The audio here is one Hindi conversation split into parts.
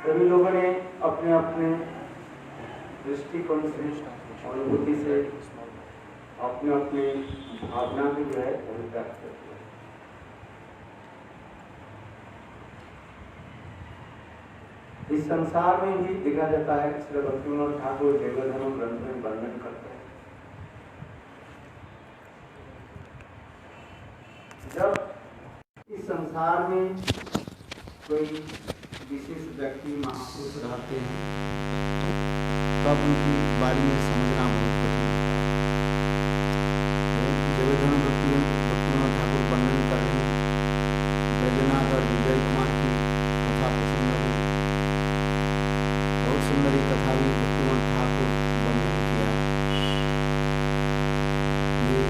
सभी लोगों ने अपने अपने दृष्टिकोण से, अनुभूति से अपने अपने भावना को जो है अभिव्यक्त करते हैं। इस संसार में ही देखा जाता है कि श्री भक्तिविनोद ठाकुर देवधर्म ग्रंथ में वर्णन करते हैं। जब इस संसार में कोई विशेष व्यक्ति महापुरुष रहते हैं तब उनकी बारे में समझना बहुत कठिन है। देवधर्म भक्तिविनोद ठाकुर वर्णन कर रहे हैं। बैजनाथ और विजय कुमार की कथा पसंद आई, बहुत सुंदर कथा भी भक्तिविनोद ठाकुर वर्णन किया। ये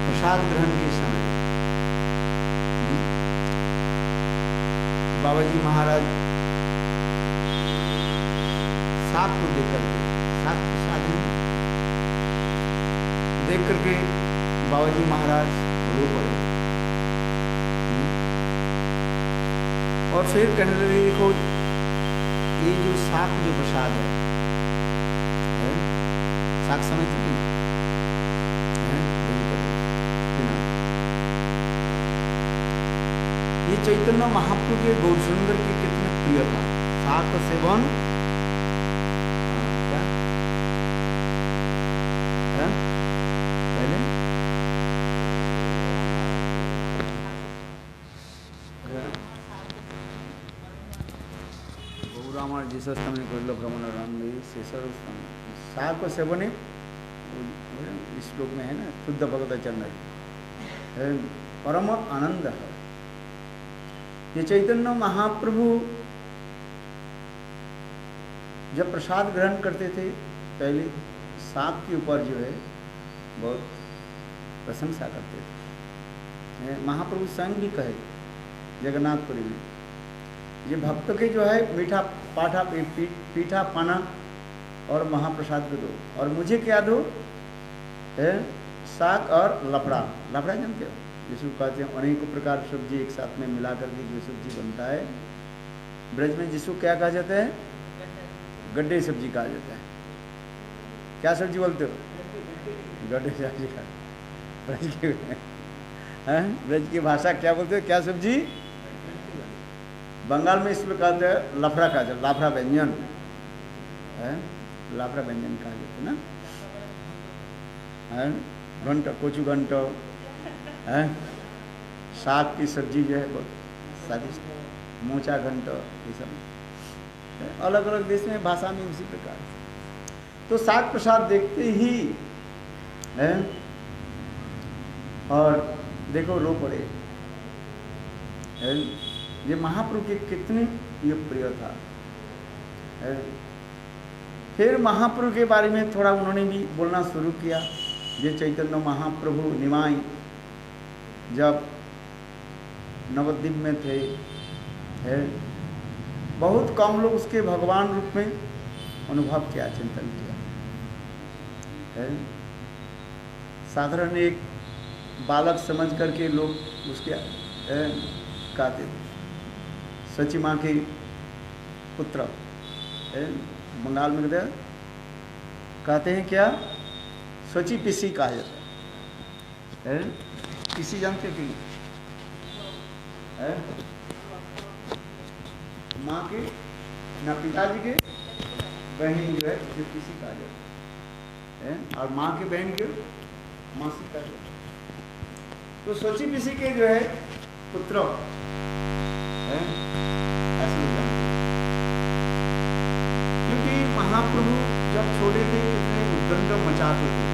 प्रसाद ग्रहण के समय बाबा जी महाराज साग को देख करके, साग प्रसाद देख करके बाबा जी महाराज रो पड़े और फिर कहने लगे, देखो ये जो साग जो प्रसाद है साग समझते हैं ये चैतन्य महाप्रभु के गौरसुंदर की कितने प्रिय था। साग का सेवन क्या है? पहले गौरामर जीसस तमने कोइलो भ्रमण राम शेषर साग का सेवन इस श्लोक में है ना, शुद्ध भगवत चंद्र परम आनंद है। ये चैतन्य महाप्रभु जब प्रसाद ग्रहण करते थे पहले साग के ऊपर जो है बहुत प्रशंसा करते थे। महाप्रभु स्वयं भी कहे जगन्नाथपुरी में, ये भक्त के जो है मीठा पाठा पीठा पाना और महाप्रसाद को दो और मुझे क्या दो, साग और लफड़ा। लफड़ा जानते हो, जिसको कहते हैं अनेकों प्रकार सब्जी एक साथ में मिला करके जो सब्जी बनता है। ब्रज में जिसको क्या कहा जाता है, गड्ढे सब्जी कहा जाता है। क्या सब्जी बोलते हो? गड्ढे सब्जी का ब्रज की भाषा क्या बोलते हो, क्या सब्जी? बंगाल में इसमें कहते हैं लफड़ा कहा जाता है, लाफड़ा व्यंजन है, लाफड़ा व्यंजन कहा जाता है ना। घंटो कोचू घंटो है, साग की सब्जी जो है बहुत स्वादिष्ट, मोचा घंटो, ये सब अलग अलग देश में भाषा में उसी प्रकार। तो साग प्रसाद देखते ही है और देखो रो पड़े है। ये महाप्रभु के कितने ये प्रिय था है। फिर महाप्रभु के बारे में थोड़ा उन्होंने भी बोलना शुरू किया। ये चैतन्य महाप्रभु निमाई जब नवद्वीप में थे है, बहुत कम लोग उसके भगवान रूप में अनुभव किया, चिंतन किया है। साधारण एक बालक समझ करके लोग उसके कहते थे। सची माँ के पुत्र है, बंगाल में कहते हैं क्या, सची पिसी कहा जाता है। पिसी जानते कि माँ के ना पिताजी के बहन जो है जो पिसी कहा जाता है और माँ के बहन के मासी कहा जाता है। तो सची पिसी के जो है पुत्र है ऐसे जानते, क्योंकि महाप्रभु जब छोटे थे कितने उद्दंड मचाते थे,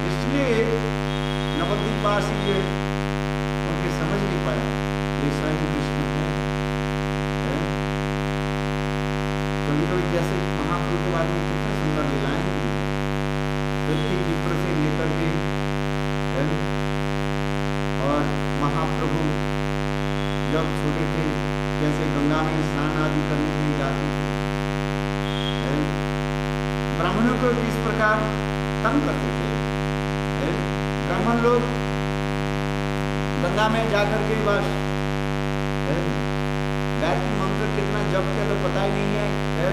इसलिए नवद्वीपवासी जो उनके समझ नहीं पाया ये स्वयं कृष्ण है। कभी कभी जैसे महाप्रभु के बारे में कितने सुंदर लीलाएं हुई, व्यक्ति विप्र से लेकर के और महाप्रभु जब छोटे थे जैसे गंगा में स्नान आदि करने के लिए जाते थे, ब्राह्मणों को किस प्रकार तंग करते थे। ब्राह्मण लोग गंगा में जाकर के बस जब किया तो पता ही नहीं है,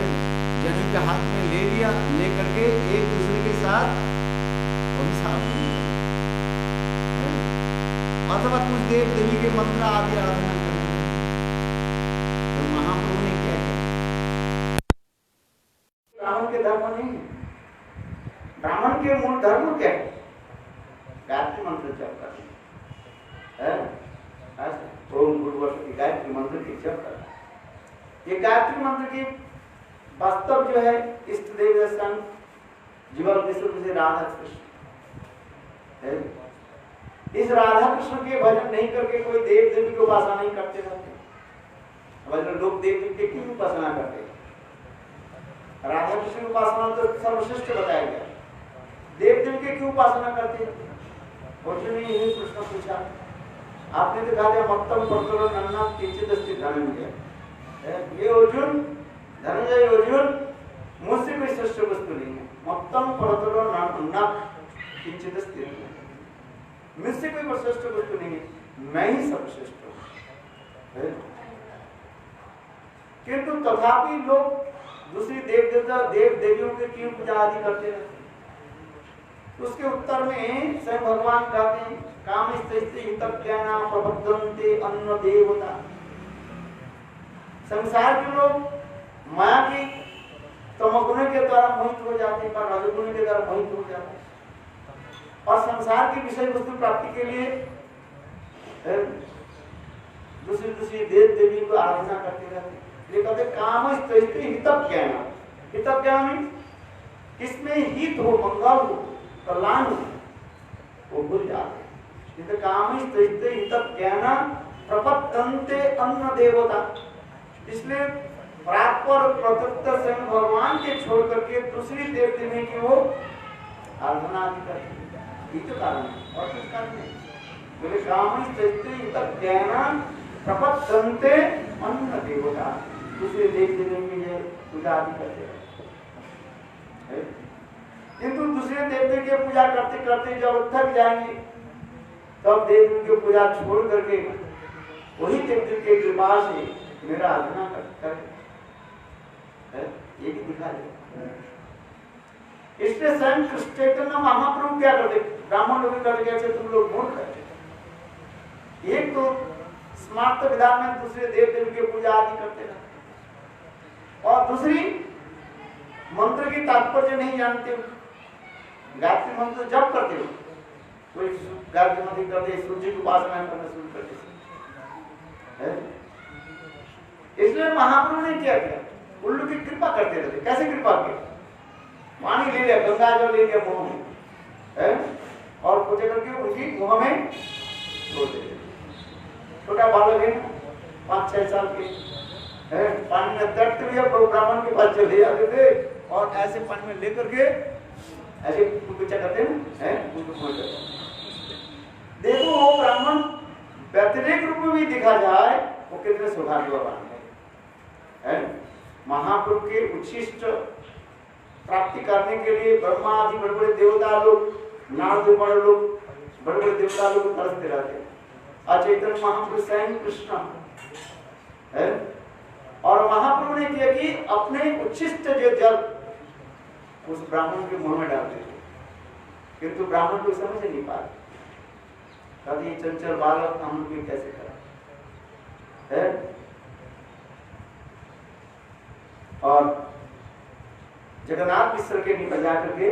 जनेऊ के हाथ में ले लिया, ले करके एक दूसरे के साथ अभिशाप हो गया। अथवा कुछ देव देवी के मंत्र आदि आराधना करते हैं। तो महाप्रभु ने क्या किया? ब्राह्मण के धर्म नहीं है। ब्राह्मण के मूल धर्म क्या है? गायत्री मंत्र जप करना है। ओम भूर्भुवस्सुः गायत्री मंत्र की जप करना। ये गायत्री मंत्र की वास्तव जो है इष्ट देव दर्शन जीवन विश्व से राधा कृष्ण है। इस राधा कृष्ण के भजन नहीं करके कोई देव देवी की उपासना नहीं करते रहते। लोग देव देवी की क्यों उपासना करते? राधा कृष्ण की उपासना तो सर्वश्रेष्ठ बताया गया। देव देवी की क्यों उपासना करते? अर्जुन ने यही प्रश्न पूछा। आपने तो कहा मत्तम परतरो नन्ना किंचित अस्ति धनंजय। ये अर्जुन, धनंजय अर्जुन, मुझसे कोई श्रेष्ठ वस्तु नहीं है। मत्तम परतरो नन्ना किंचित अस्ति धनंजय, मुझसे कोई श्रेष्ठ वस्तु नहीं है, मैं ही सर्वश्रेष्ठ हूं। किंतु तथापि लोग दूसरी देव देवता देव देवियों के क्यों पूजा आदि करते रहते? उसके उत्तर में स्वयं भगवान कहते हैं काम हितज्ञाना प्रबद्धन्ते अन्न देवता। संसार के लोग माया की तमोगुण के द्वारा मोहित हो जाते हैं, रजोगुण के द्वारा मोहित हो जाते हैं और संसार की विषय वस्तु प्राप्ति के लिए दूसरी दूसरी देव देवी को आराधना करते रहते हैं। ये कहते काम हितज्ञान। हितज्ञान किसमें हित हो, मंगल हो, कल्याण हो, वो भूल जाते हैं। काम हितज्ञान प्रपद्यन्ते अन्न देवता। इसलिए परात्पर प्रदत्त स्वयं भगवान के छोड़ करके दूसरी देव देवी की वो आराधना आदि करते हैं। ये तो कारण है और कुछ कारण नहीं। बोले काम हितज्ञान प्रपद्यन्ते अन्न देवता, दूसरे देव देवी की पूजा आदि करते हैं। किंतु दूसरे देव देवी की पूजा करते करते जब थक जाएंगे तब देव देवी की पूजा छोड़ करके वही देव देवी की कृपा से मेरा आराधना कर ये भी दिखा दे। इसलिए स्वयं कृष्ण चैतन्य महाप्रभु क्या करते? ब्राह्मण लोग करते कैसे? तुम लोग मूर्ख है। एक तो स्मार्त विधान में दूसरे देव देवी की पूजा आदि करते रहते और दूसरी मंत्र की तात्पर्य नहीं जानते। गायत्री मंत्र जप करते हो, कोई गायत्री मंत्र करते सूर्य की उपासना करना शुरू करते। इसलिए महाप्रभु ने क्या किया? उल्लू की कृपा करते रहते। कैसे कृपा की? पानी ले लिया, गंगा जल ले लिया मुंह में और पूजा करके उनकी मुंह में छोड़ दे। छोटा बालक है 5-6 साल के, पानी में तट लिया, ब्राह्मण के पास चले जाते थे और ऐसे पानी में लेकर के ऐसे पूजा करते हैं उनको खोल करते। देखो वो ब्राह्मण व्यतिरेक रूप में भी दिखा जाए वो कितने सौभाग्यवान है। महाप्रभु के उच्छिष्ट प्राप्ति करने के लिए ब्रह्मा आदि बड़े बड़े देवता लोग, नारद बड़े लोग, बड़े बड़े देवता लोग तरसते रहते हैं। अचैतन्य महाप्रभु स्वयं कृष्ण है और महाप्रभु ने किया कि अपने उच्छिष्ट जो जल उस ब्राह्मण के मुंह में डालते थे, किंतु ब्राह्मण को समझ नहीं पाए। कभी चंचल बालक हम भी कैसे करा है। और जगन्नाथ मिश्र के निकल जा करके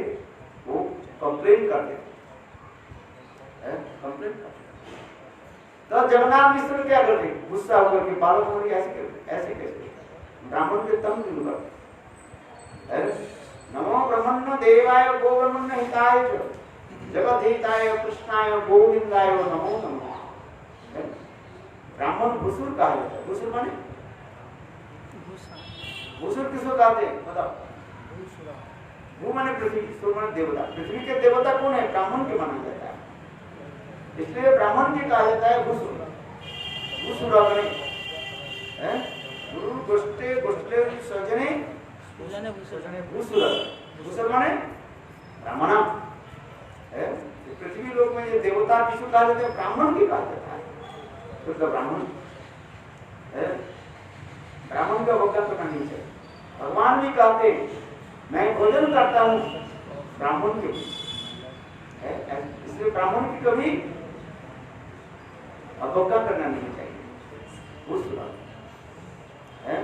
वो कंप्लेन करते थे, कंप्लेन करते। तो जगन्नाथ मिश्र क्या करते? गुस्सा होकर के बालक ऐसे कैसे ब्राह्मण के तंग करते। नमो ब्रह्मण्य देवाय गो ब्रह्मण्य हिताय जगत हिताय कृष्णाय गोविंदाय नमो नमः। ब्राह्मण भूसुर कहा जाता है। भूसुर माने भूसुर किसको कहते हैं बताओ? भू माने पृथ्वी, सुर माने देवता। पृथ्वी के देवता कौन है? ब्राह्मण के माना जाता है। इसलिए ब्राह्मण के कहा जाता है भूसुर। भूसुर है गुरु गोष्ठे गोष्ठे सजने भूसुर। भूसुर माने ब्राह्मण है। पृथ्वी लोक में ये देवता किसको कहा जाता है? ब्राह्मण के कहा जाता है। तो ब्राह्मण है। ब्राह्मण का अवज्ञा करना नहीं चाहिए। भगवान भी कहते मैं भोजन करता हूँ ब्राह्मण के, इसलिए ब्राह्मण की कभी अवज्ञा करना नहीं चाहिए। उस है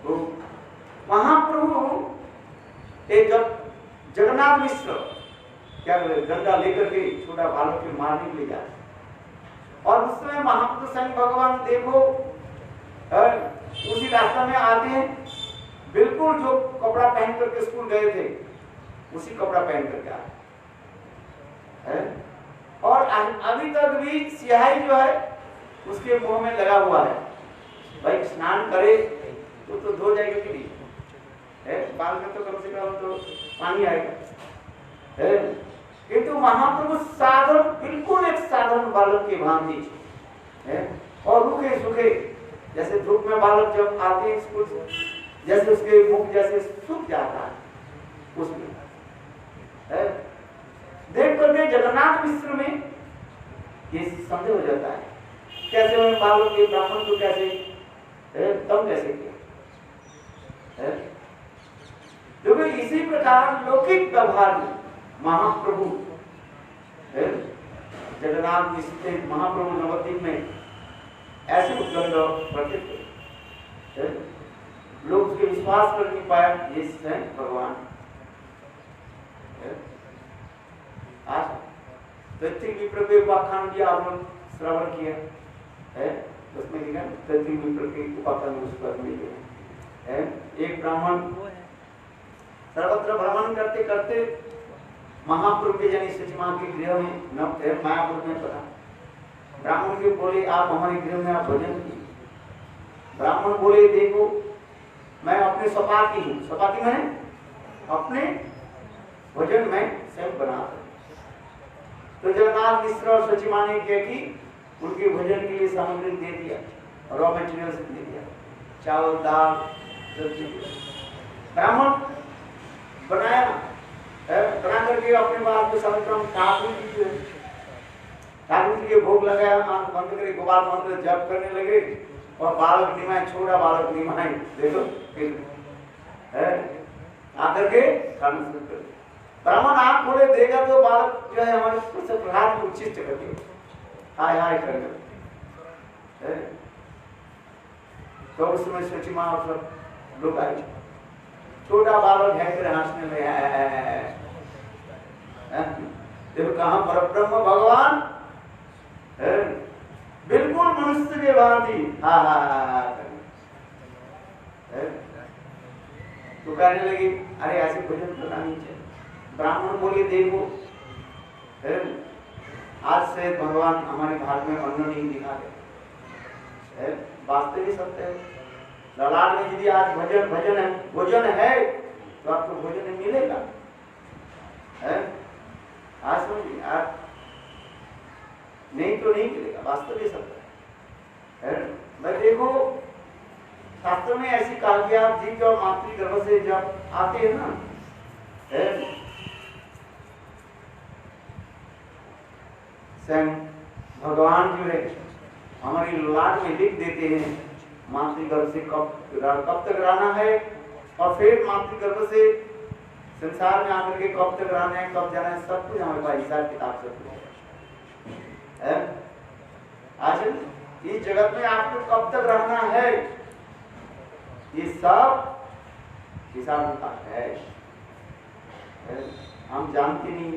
तो महाप्रभु एक जब जगन्नाथ मिश्र क्या करे गंगा लेकर के छोटा बालक के मारने के लिए जाते, और उस समय महाप्रभु स्वयं भगवान देखो उसी रास्ता में आते हैं, बिल्कुल जो कपड़ा पहन करके स्कूल गए थे उसी कपड़ा पहन करके आते हैं, और अभी तक भी स्याही जो है उसके मुंह में लगा हुआ है। भाई स्नान करे तो धो जाएगा कि नहीं है, बाल में तो कम से कम तो पानी आएगा है। किंतु महाप्रभु साधारण बिल्कुल एक साधारण बालक की भांति है, और रुके सुखे जैसे धूप में बालक जब आते हैं स्कूल से, जैसे उसके मुख जैसे सूख जाता है उसमें है। देख करके जगन्नाथ मिश्र में ये संदेह हो जाता है, कैसे उन्हें बालक के ब्राह्मण को कैसे तब कैसे किया है। क्योंकि इसी प्रकार लौकिक व्यवहार में महाप्रभु जगन्नाथ मिश्र महाप्रभु नवद्वीप में ऐसे उपलब्ध प्रकट थे, लोग उसके विश्वास कर नहीं पाया, ये स्वयं भगवान आज तैत्तिक विप्र के उपाख्यान भी आपने श्रवण किया है, उसमें लिखा तैत्तिक विप्र के उपाख्यान उस पर मिले है। एक ब्राह्मण सर्वत्र भ्रमण करते करते महाप्रभु के यानी सचिमा के गृह में मायापुर में पड़ा। ब्राह्मण के बोले आप हमारे गृह में आप भोजन कीजिए। ब्राह्मण बोले देखो मैं अपने सपाकी हूँ, सपाकी मैंने अपने भोजन में स्वयं बना। तो जगन्नाथ मिश्र और सचिमा ने क्या की उनके भोजन के लिए सामग्री दे दिया, रॉ मटेरियल दे दिया, चावल दाल सब्जी। ब्राह्मण बनाया बना करके अपने बाद ठाकुर जी के भोग लगाया, आंख बंद करके गोपाल मंत्र जप करने लगे, और बालक निमाए छोड़ा बालक निमाए देखो है आकर के खाना शुरू कर। ब्राह्मण आंख खोले देगा तो बालक जो है हमारे प्रहलाद को उच्चिष्ट करके हाय हाय कर। तो उस समय सचिमा और सब लोग आए, छोटा बालक है फिर हंसने में देखो कहाँ पर ब्रह्म भगवान है, बिल्कुल मनुष्य के भांति हा हा हा तो कहने लगी अरे ऐसे भोजन करना नहीं चाहिए। ब्राह्मण बोले देखो आज से भगवान हमारे घर में अन्न नहीं दिखा गए, वास्तविक सत्य है। ललाट में यदि आज भोजन है तो आपको भोजन मिलेगा है, आज समझिए आज नहीं तो नहीं मिलेगा, वास्तविक सत्य है। मैं देखो शास्त्र में ऐसी कहा गया जीव जब मातृगर्भ से जब आते हैं ना स्वयं भगवान जो है हमारी लाट में लिख देते हैं मातृगर्भ से कब तक रहना है, और फिर मातृगर्भ से संसार में आकर के कब तक रहना है कब जाना है सब कुछ हमारे पास हिसाब किताब सब कुछ है। आज इस जगत में आपको कब तक रहना है ये सब हिसाब किताब है, हम जानते नहीं,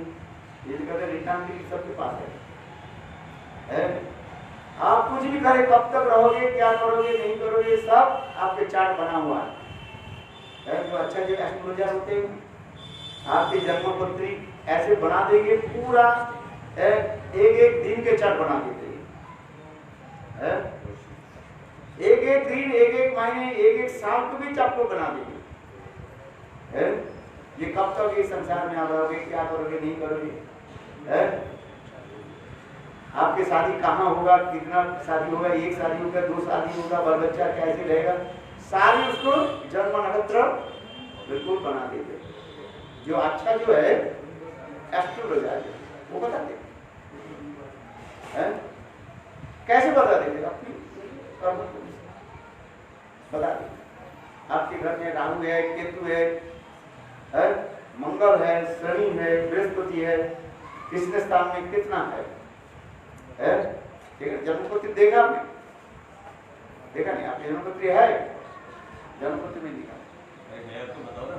ये जगत रिटर्न भी सबके पास है। आप कुछ भी करें कब तक रहोगे क्या करोगे नहीं करोगे सब आपके चार्ट बना हुआ है। जो अच्छा जो एस्ट्रोलॉजर होते हैं आपकी जन्म पत्री ऐसे बना देंगे, पूरा एक एक दिन के चार्ट बना देते हैं, एक एक दिन एक एक महीने एक एक साल को भी आपको बना देंगे। ये कब तक ये संसार में आप रहोगे क्या करोगे नहीं करोगे, आपकी शादी कहाँ होगा, कितना शादी होगा, एक शादी होगा, दो शादी होगा, बाल बच्चा कैसे रहेगा, सारी उसको जन्म नक्षत्र बिल्कुल बना देते। जो अच्छा जो है एस्ट्रोलॉजर वो बताते हैं। कैसे बता देंगे? अपनी कर्म बता देंगे। आपके घर में राहु है, केतु है, मंगल है, शनि है, बृहस्पति है, किसने स्थान में कितना है? जन्मपति देखा आपने? देखा नहीं? आपकी जन्मपति है? जन्मपति में दिखा तो बताओ ना।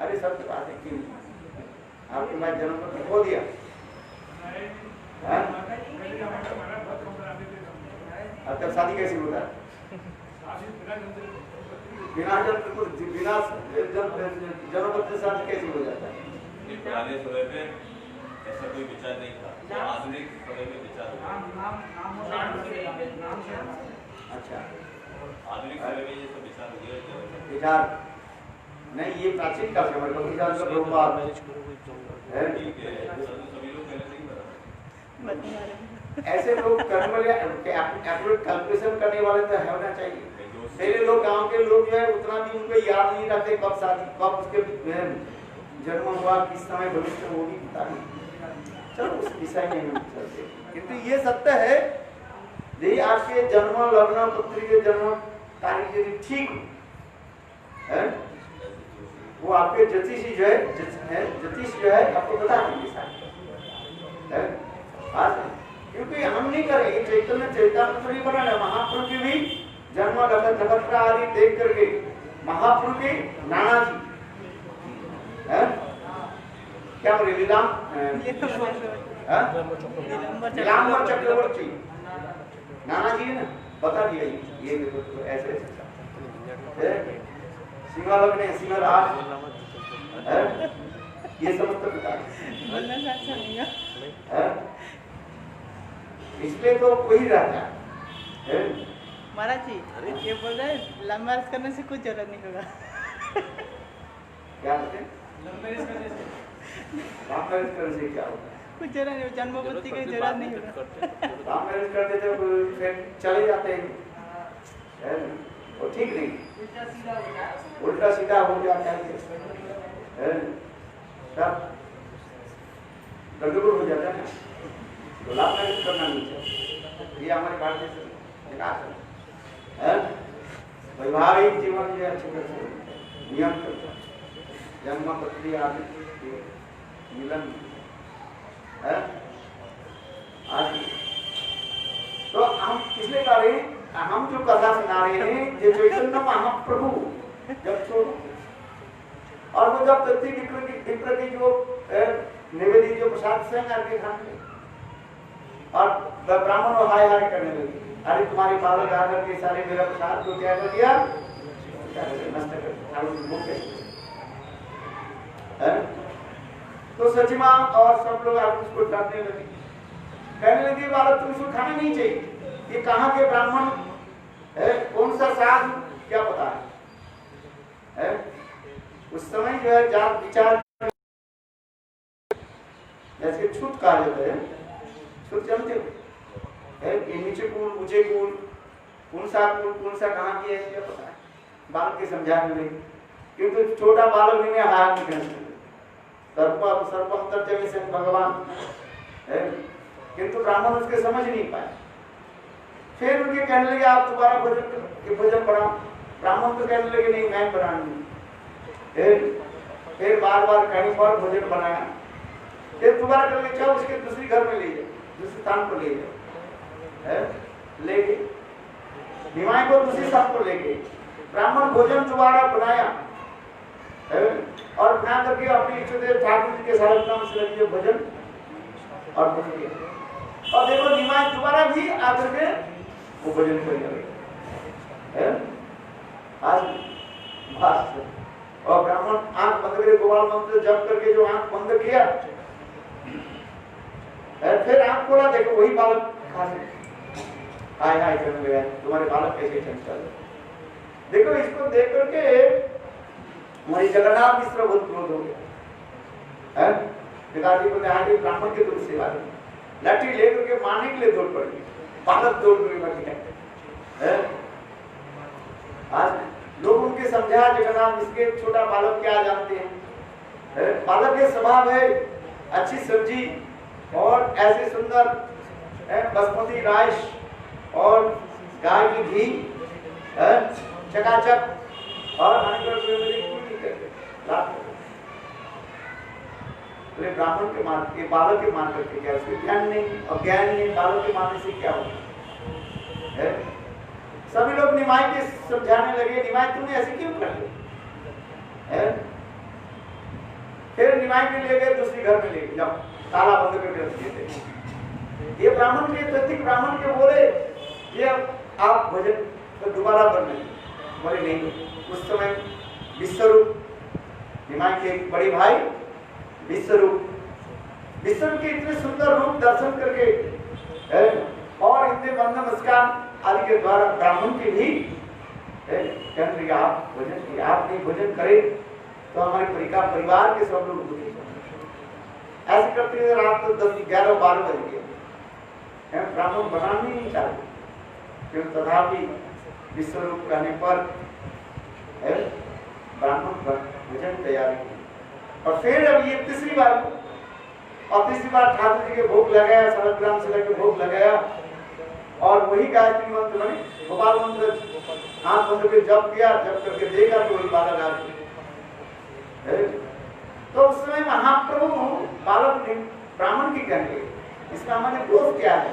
अरे सब तो बात है कि आपके पास जन्मपति खो दिया। अब तब शादी कैसे होता है? बिना जन्मपति शादी कैसे हो जाता है? पुराने समय में ऐसा कोई विचार नहीं था, आधुनिक समय में विचार। अच्छा, आधुनिक समय में ये सब विचार विचार नहीं, ये प्राचीन काल से मतलब विचार का प्रभाव है। सभी लोग पहले से ही बता ऐसे लोग करने वाले एक्यूरेट कैलकुलेशन करने वाले तो होना चाहिए। पहले लोग, गांव के लोग जो है उतना भी उनको याद नहीं रखते कब शादी, कब उसके जन्म हुआ, किस समय भविष्य, वो भी पता नहीं। चलो उस विषय में हम चलते, किंतु ये सत्य है यदि आपके जन्म लग्न पुत्री के जन्म तारीख यदि ठीक है, वो आपके ज्योतिषी जो है ज्योतिष जो है आपको बता देंगे साथ। क्योंकि हम नहीं करेंगे, चैतन्य चैतन्य नहीं बनाना। महाप्रभु की भी जन्म नक्षत्र आदि देख करके, महाप्रभु के नाना जी क्या बोले, नीलांबर चक्रवर्ती नाना जी है ना, बता दिया ये देखो ऐसे सिंह लगने, सिंह राज, ये समस्त प्रकार इसलिए तो कोई रहता है। महाराज जी ये बोल रहे हैं लव मैरिज करने से कुछ जरूरत नहीं होगा। क्या बोलते हैं? लव मैरिज करने से क्या होगा? कुछ जरूरत नहीं, जन्मपति की जरूरत नहीं होगा। लव मैरिज करते थे फिर चले जाते हैं, वो ठीक नहीं, उल्टा सीधा हो जाता है, सब गड़बड़ हो जाता है ना। तो लव मैरिज करना नहीं चाहिए, ये हमारे भारतीय विकास है। वैवाहिक जीवन जो अच्छे तरह से नियम करता है, जन्म पत्री आदि मिलन है आदि। तो हम इसलिए कह रहे हैं, हम जो कथा सुना रहे हैं जो चैतन्य महाप्रभु जब छोड़, और वो जब तथ्य विप्र की जो निवेदित जो प्रसाद स्वयं आके खाने, और ब्राह्मण हाय हाय करने लगे, अरे तुम्हारे बालक आकर के सारे मेरा प्रसाद को क्या कर दिया, नष्ट कर दिया। तो सचिमा और सब लोग आप उसको डांटने लगे, कहने लगे बालक तुम इसको खाना नहीं चाहिए, ये कहाँ के ब्राह्मण है, कौन सा साधु, क्या पता है? उस समय जो है जात विचार जैसे छूट कहा जाता है, छूट जानते हो, नीचे कुल ऊंचे कुल, कौन सा कहाँ की है क्या पता है? बालक के समझाने में, क्योंकि छोटा बालक नहीं में हाथ नहीं कर सकते, सर्वंतर से भगवान है, किंतु ब्राह्मण उसके समझ नहीं पाए। फिर उनके कहने लगे आप दोबारा भोजन बढ़ाओ, ब्राह्मण तो कहने लगे नहीं मैं बनाऊंगी। फिर बार बार कहने पर भोजन बनाया, फिर दोबारा कर ले, उसके दूसरी घर में ले जाओ, दूसरे स्थान पर ले जाओ, ले गए निमाय को दूसरी स्थान पर ले गए। ब्राह्मण भोजन दोबारा बनाया और बना करके अपने इष्टदेव ठाकुर जी के साथ नाम से लगे भोजन और भोजन किया, और देखो निमाय दोबारा भी आकर के वो भोजन कर आज और ब्राह्मण आंख बंद करके गोपाल मंत्र जप करके जो आंख बंद किया, फिर आंख खोला, देखो वही बालक हाय हाय करने लगा, तुम्हारे बालक कैसे चंचल। देखो इसको देख करके हमारी जगन्नाथ मिश्र बहुत क्रोध हो गया, पिताजी को आगे ब्राह्मण के दूर सेवा की लाठी लेकर के मारने के लिए दौड़ पड़ी, बालक दौड़ गए। आज लोग उनके समझा जगन्नाथ इसके छोटा बालक क्या जानते हैं, बालक के स्वभाव है अच्छी सब्जी और ऐसे सुंदर बासमती राइस और गाय की घी चकाचक और ब्राह्मण के मान के बालक के मान करके क्या उसको ज्ञान नहीं और ज्ञान नहीं, बालक के मानने से क्या होगा है? सभी लोग निमाई के समझाने लगे, निमाई तुमने ऐसे क्यों कर लिया? फिर निमाई में ले गए, दूसरी घर में ले गए, जाओ ताला बंद करके रख दिए थे। ये ब्राह्मण के प्रतीक ब्राह्मण के बोले ये आप भोजन तो दोबारा बनने बोले नहीं। उस समय विश्वरूप निमाई के बड़े भाई विश्वरूप के इतने सुंदर रूप दर्शन करके और इतने वंदन नमस्कार आदि के द्वारा ब्राह्मण के भी कहने आप भोजन, आप नहीं भोजन करें तो हमारे परिवार के सब लोग दुखी ऐसे करते हुए रात तो 10, 11, 12 बज गए। ब्राह्मण बनाना नहीं चाहते क्योंकि तथापि विश्वरूप कहने पर ब्राह्मण भोजन तैयार किए। और फिर अब ये तीसरी बार ठाकुर जी के भोग लगाया, सालग्राम से लेकर भोग लगाया और वही गायत्री मंत्र बने गोपाल मंत्र आंख बंद करके जप किया, जप करके देखा तो वही बालक आ गए। तो उस समय महाप्रभु बालक ने ब्राह्मण की कहने इसका हमारे दोष क्या है?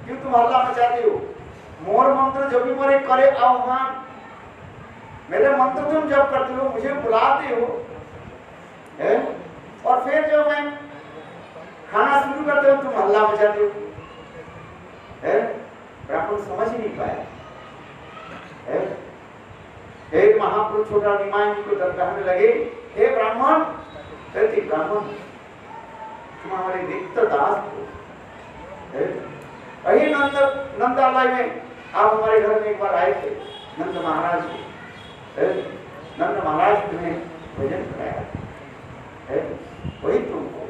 क्यों तुम हल्ला मचाते हो? मोर मंत्र जब भी मोरे करे आह्वान, मेरे मंत्र तुम जब करते हो मुझे बुलाते हो और फिर जो मैं खाना शुरू करते हो तुम हल्ला मचाते हो। ब्राह्मण समझ ही नहीं पाया। एक महापुरुष छोटा निमाई उनको कहने लगे, हे ब्राह्मण, कहते ब्राह्मण तुम हमारे नित्य दास हो। वही नंदालय में आप हमारे घर में एक बार आए थे, नंद महाराज तुम्हें भोजन कराया वही तुमको,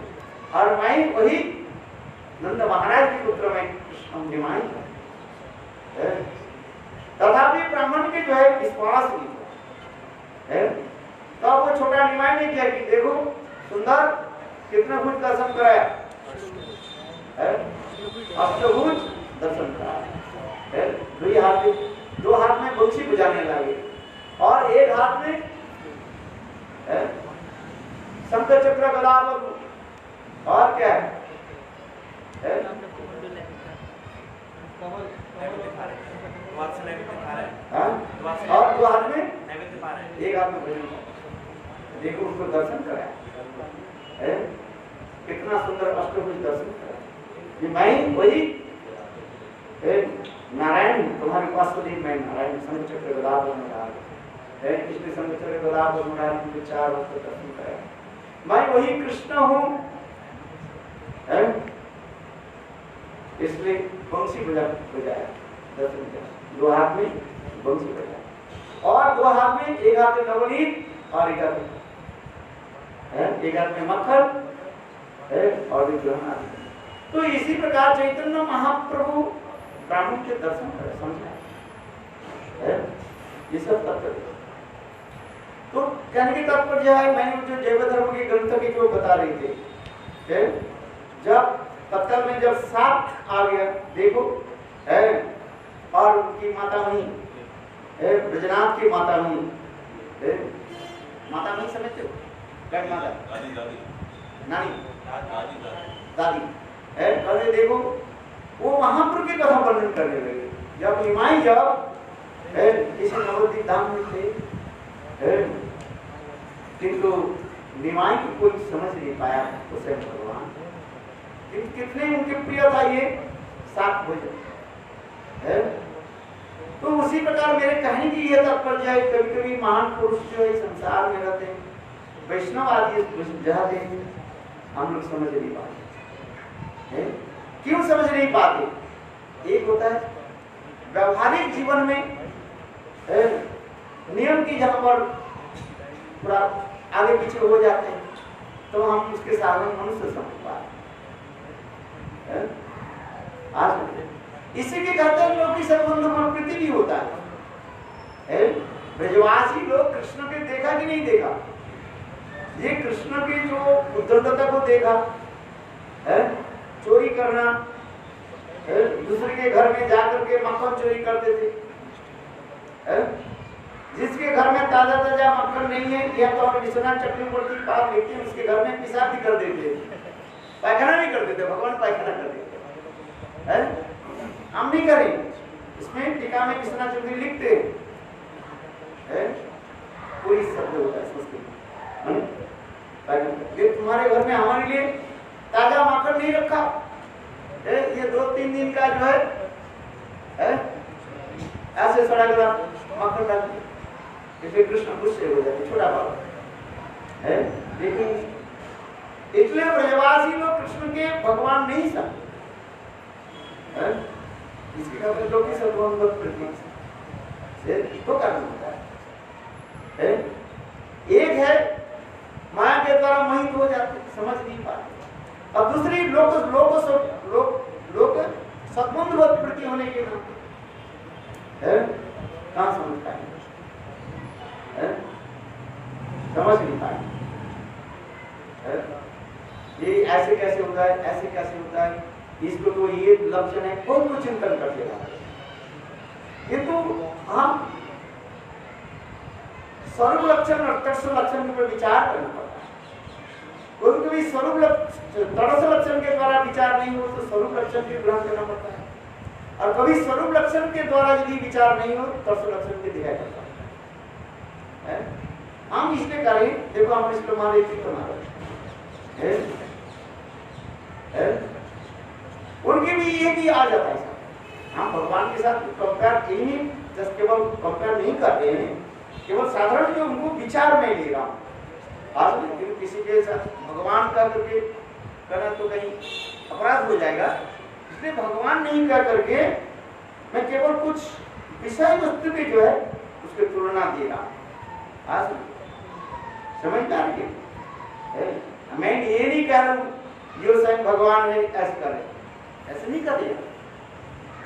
और मैं वही नंद महाराज के पुत्र में कृष्ण निमाई तथापि ब्राह्मण के जो है विश्वास नहीं है। तो वो छोटा निमाई ने क्या कि देखो सुंदर कितना कुछ दर्शन कराया, अष्टभुज दर्शन कराया। दो हाथ में बंशी बजाने लगे और एक हाथ में शंख चक्र गदा और क्या है और दो हाथ में एक हाथ में भोजन। देखो उसको दर्शन कराया, कितना सुंदर अष्टभुज दर्शन कराया। मैं वही नारायण तुम्हारे पास तो नहीं, मैं नारायण शंख चक्र गदा है, इसलिए शंख चक्र गदा उनके 4 वस्त्र दर्शन कराया। मैं वही कृष्ण हूँ, इसलिए बंसी बजाया दर्शन किया। 2 हाथ में बंसी बजाया और 2 हाथ में, एक हाथ में नवनीत और एक हाथ में मक्खन और एक हाथ। तो इसी प्रकार चैतन्य महाप्रभु ब्राह्मण के दर्शन कर समझा ये सब तत्व। तो कहने के तात्पर्य है, मैंने जो जैव धर्म के ग्रंथ की जो बता रही थे, जब पत्तल में जब साप आ गया देखो और उनकी माता वही ब्रजनाथ की माता वही समझते हो क्या माता नानी दादी कहने देखो वो महाप्रभु की कथा वर्णन करने लगे। जब निमाई जब किसी नवद्वीप धाम में थे किंतु निमाई की कोई समझ नहीं पाया उसे भगवान कितने उनके प्रिय था ये सात भोजन। तो उसी प्रकार मेरे कहने की यह तात्पर्य है, कभी कभी महान पुरुष जो है संसार में रहते हैं, वैष्णव आदि जाते हैं, हम लोग समझ नहीं पाते। क्यों समझ नहीं पाते? एक होता है व्यवहारिक जीवन में नियम की जहां पर थोड़ा आगे पीछे हो जाते हैं तो हम उसके साधन मनुष्य समझ पाते। आज इसी के कहते हैं लोग की संबंध प्रकृति भी होता है। ब्रजवासी लोग कृष्ण के देखा कि नहीं देखा? ये कृष्ण के जो उद्धरता को देखा, चोरी करना, दूसरे के घर में जाकर के मक्खन चोरी करते थे। जिसके घर में ताजा ताजा मक्खन नहीं है या तो हमें विश्वनाथ चक्रवर्ती पास लेते हैं, उसके घर में पेशाब भी कर देते, पैखाना नहीं कर देते, भगवान पैखाना कर देते। हम नहीं करें, इसमें टीका में विश्वनाथ चक्रवर्ती लिखते हैं, पूरी शब्द होता है संस्कृत। ये तुम्हारे घर में हमारे लिए ताजा मक्खन नहीं रखा, ये 2-3 दिन का जो है ऐसे सड़ा गया मक्खन डाल दिया, इसलिए कृष्ण गुस्से हो जाते, छोटा बात है। लेकिन इसलिए ब्रजवासी लोग कृष्ण के भगवान नहीं समझे, इसके कारण लोग इस अनुभव से तो कारण होता है। एक है माया के द्वारा मोहित हो जाते, समझ नहीं पाते, और दूसरी लोग सद्बुद्ध प्रति होने के नाते कहां समझ पाएंगे, समझ नहीं पाएंगे। ये ऐसे कैसे होता है, ऐसे कैसे होता है, इसको तो ये लक्षण है, बहुत कुछ चिंतन करते हैं। किंतु हम स्वरूप लक्षण और तटस्थ लक्षण के ऊपर विचार करना पड़ता है। कभी स्वरूप तटस्थ लक्षण के द्वारा विचार नहीं हो तो स्वरूप लक्षण के ग्रहण करना पड़ता है, और कभी स्वरूप लक्षण के द्वारा यदि विचार नहीं हो तो तटस्थ लक्षण के दिखाई पड़ता है। हम इसलिए करें, देखो हम इसको मारे उनके भी ये भी आ जाता है। हम भगवान के साथ कंपेयर यही जस्ट केवल कंपेयर नहीं कर रहे हैं, केवल साधारण जो उनको विचार में ले रहा हूँ। आज किसी के साथ भगवान का करके करना तो कहीं अपराध हो जाएगा, इसलिए भगवान नहीं कर करके मैं केवल कुछ विषय वस्तु के जो है उसके तुलना दे रहा हूँ। आज समझदार है, मैं ये नहीं कह रहा हूँ जो स्वयं भगवान है ऐसे करे, ऐसे नहीं कर दिया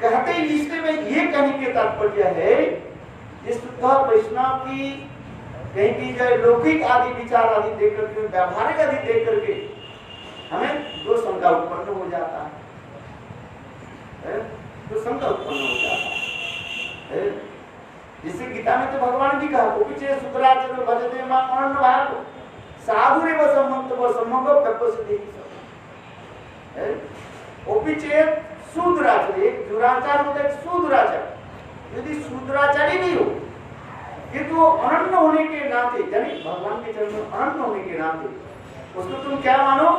कहते। इसलिए में ये कहने के तात्पर्य है जिस शुद्ध वैष्णव की कहीं की जाए लौकिक आदि विचार आदि देख करके, व्यावहारिक आदि देख करके हमें दो शंका उत्पन्न हो जाता है, तो शंका उत्पन्न हो जाता है। जिससे गीता में तो भगवान भी कहा पीछे सुतराचर भजते मां अनन्य भाव साधुरे व सम्मत व सम्मत तपस्वी है। पीछे शूद्राचर, एक दुराचार होता है शूद्राचार, यदि शूद्राचारी नहीं हो किंतु अनन्य होने के नाते, यानी भगवान के चरण में अनन्य होने के नाते उसको तुम क्या मानो,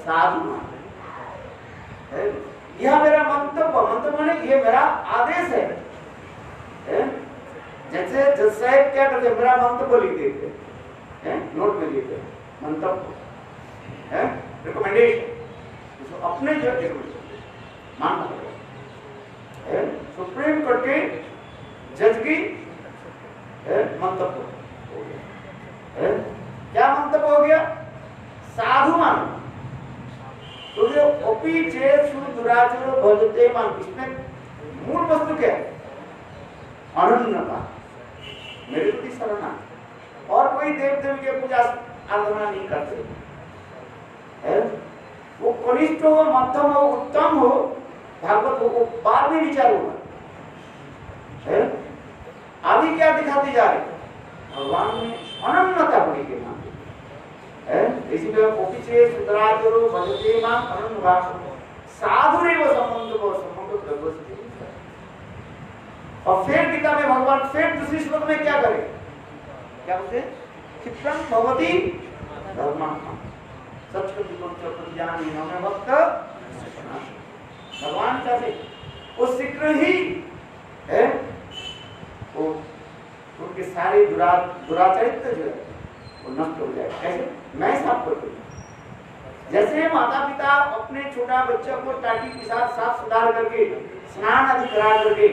साधु मानो। यह मेरा मंतव्य, मंतव्य माने ये मेरा आदेश है। जैसे जज साहब क्या करते, मेरा मंतव्य लिख देते हैं, नोट में लिखते हैं मंतव्य है, रिकमेंडेशन, अपने जो मानना पड़ेगा। सुप्रीम कोर्ट के जज की मंतव्य हो गया, क्या मंतव्य हो गया, साधु मानो। तो जो ओपी चेत दुराचर भजते मान, इसमें मूल वस्तु क्या है, अनन्यता, मेरे प्रति शरणा, और कोई देव देवी के पूजा आराधना नहीं करते। वो कनिष्ठ हो, मध्यम हो, उत्तम हो, भागवत हो, वो बाद में विचार होगा। अभी क्या दिखाते जा रहे, भगवान में अनन्यता होने के नाते, इसीलिए पीछे सुतराचरो भजते मां अनन्य भाव साधुरेव संबंध को संबंध प्रगति। और फिर गीता में भगवान फिर दूसरी श्लोक में क्या करे, क्या बोलते, क्षिप्रं भवति धर्मात्मा सच्चिदानंद हमें भक्त भगवान चाहते वो शीघ्र ही है, वो उनके सारे दुराचरित्र जो है वो नष्ट हो जाए। कैसे, मैं साफ कर दूंगा। जैसे माता पिता अपने छोटा बच्चा को टाटी के साथ साफ सुधार करके स्नान आदि करा करके,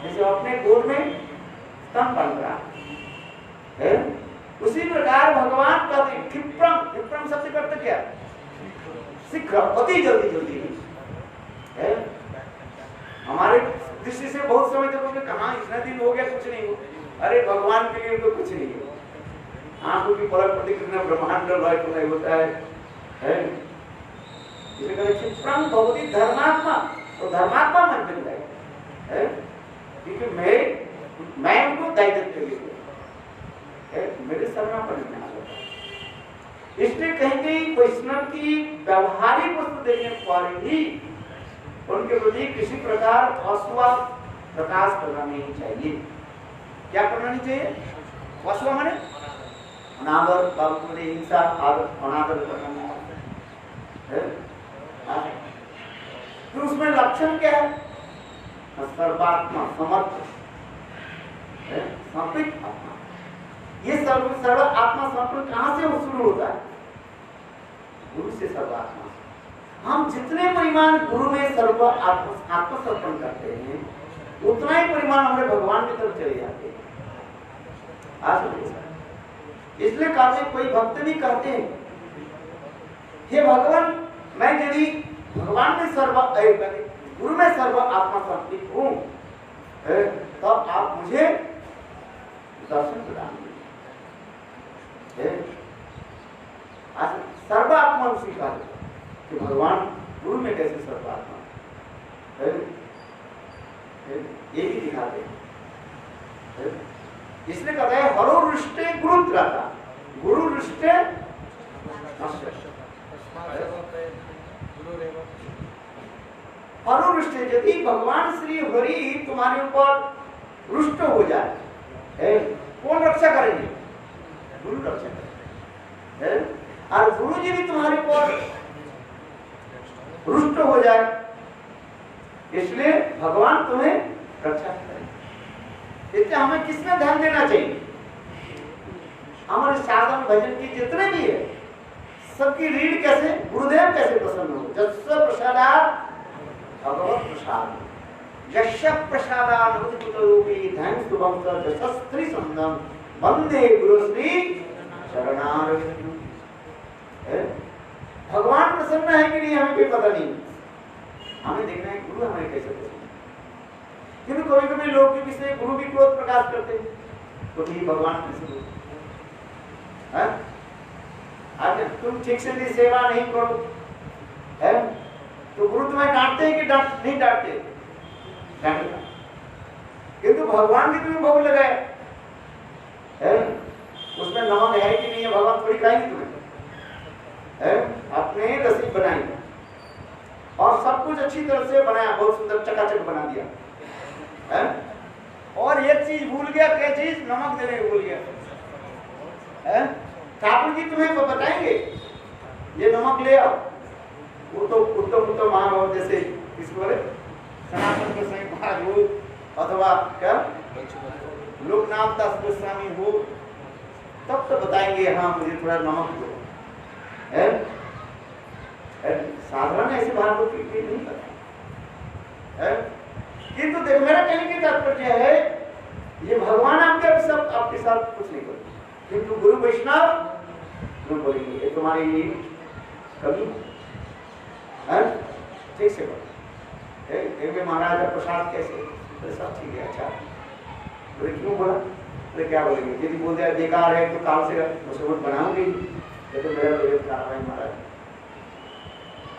जैसे अपने गोद में स्तन बन रहा है, उसी प्रकार भगवान का क्षिप्रम, क्षिप्रम शब्द का अर्थ क्या, शीघ्र, अति जल्दी जल्दी है। हमारे दृष्टि से बहुत समय तक कहा इतना दिन हो गया कुछ नहीं हो, अरे भगवान के लिए तो कुछ नहीं है। आंखों की पलक प्रतिक्रिया ब्रह्मांड लय होता है। इसे कहते क्षिप्रम भवति धर्मात्मा, वो धर्मात्मा मन बन जाएगा, क्योंकि मैं उनको दायित्व के लिए मेरे शरणापन्न में आ जाता। इसलिए कहेंगे वैष्णव की व्यवहारिक वस्तु देखने पर ही उनके प्रति किसी प्रकार अश्वा प्रकाश करना नहीं चाहिए। क्या करना नहीं चाहिए? अश्वा माने अनादर, बाबू हिंसा, अनादर करना नहीं है। तो उसमें लक्षण क्या है? सर्वात्मा समर्थ समर्पित आत्मा। ये सर्व आत्मा समर्पण कहां से शुरू होता है? गुरु से सर्वात्मा। हम जितने परिमाण गुरु में सर्व आत्मसमर्पण करते हैं उतना ही परिमाण हमारे भगवान की तरफ चले जाते हैं। इसलिए कहते कोई भक्त नहीं कहते हे भगवान, मैं यदि भगवान में गुरु में सर्व आत्मा समर्पित हूं तब आप मुझे दर्शन प्रदान कीजिए। सर्वात्मा उसी का कि भगवान गुरु में कैसे सर्वात्मा ये भी दिखाते हैं। इसलिए कहते हैं हरो रुष्टे गुरुद्रता, गुरु रुष्टे हरो रुष्टे। यदि भगवान श्री हरि तुम्हारे ऊपर रुष्ट हो जाए, कौन रक्षा करेंगे? गुरु रक्षा करेंगे। और गुरु जी भी तुम्हारे ऊपर रुष्ट हो जाए, इसलिए भगवान तुम्हें रक्षा करेंगे। इसलिए हमें किसमें ध्यान देना चाहिए? हमारे साधन भजन की जितने भी है सबकी रीढ़ कैसे? गुरुदेव कैसे प्रसन्न हो? जस्य प्रसादात् भगवत प्रसाद, यस्य प्रसादात् भूतरूपी धन शुभम जसस्त्री संदम वंदे गुरु श्री शरणारविंदम। भगवान प्रसन्न है कि नहीं हमें कोई पता नहीं, हमें देखना है गुरु हमें कैसे प्रसन्न। क्योंकि कभी कभी लोग के विषय गुरु भी क्रोध प्रकाश करते हैं, तो ठीक भगवान कैसे बोलते? आज तुम ठीक से भी सेवा नहीं करो तो गुरु तुम्हें डांटते हैं कि नहीं डांटते? डांटते। किंतु भगवान भी तुम्हें भोग लगाए, उसमें नमक है कि नहीं है भगवान थोड़ी खाएंगे तुम्हें। अपने रसीद बनाएंगे और सब कुछ अच्छी तरह से बनाया, बहुत सुंदर चकाचक बना दिया और एक चीज भूल गया, क्या चीज? नमक देने को भूल गया। ठाकुर जी तुम्हें तो बताएंगे ये नमक ले आओ। वो तो उत्तम महाभाव जैसे किसको बोले सनातन गोस्वामी महाराज हो अथवा क्या लोकनाथ दास गोस्वामी हो, तब तो बताएंगे हाँ मुझे थोड़ा नमक दो। साधारण ऐसे बात नहीं करता। किंतु देखो मेरा कहने की तात्पर्य है ये भगवान आपके साथ कुछ नहीं करते, किंतु गुरु वैष्णव तुम बोलेंगे ये तुम्हारी कमी है, ठीक से बोलो। महाराज का प्रसाद कैसे? तो सब ठीक है। अच्छा बोले क्यों बोला? तो क्या बोलेंगे? यदि बोल दिया बेकार है तो काल से उसको बनाऊंगी, तो मेरा तो खराब है महाराज।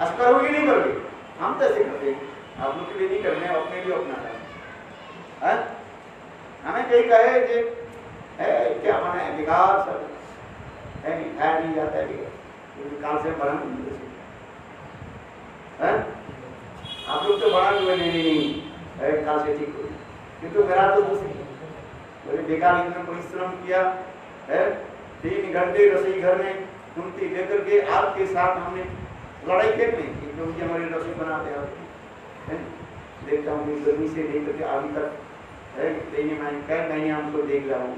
आज करोगे नहीं करोगे? हम तो ऐसे करते हैं, आप लोग के लिए नहीं करने, अपने लिए अपना है। हमें कहीं कहे कि क्या माना है बेकार सब है, नहीं खाया नहीं जाता है काल से बना आप लोग तो बड़ा नहीं काल से ठीक हो, किंतु मेरा तो दूसरी बेकार इतना परिश्रम किया है, 3 घंटे रसोई घर में कुंती लेकर के आपके साथ हमने लड़ाई खेल ली क्योंकि हमारी रसोई बनाते हैं। देखता हूँ गर्मी से लेकर के अभी तक कई महीने हमको देख रहा हूँ,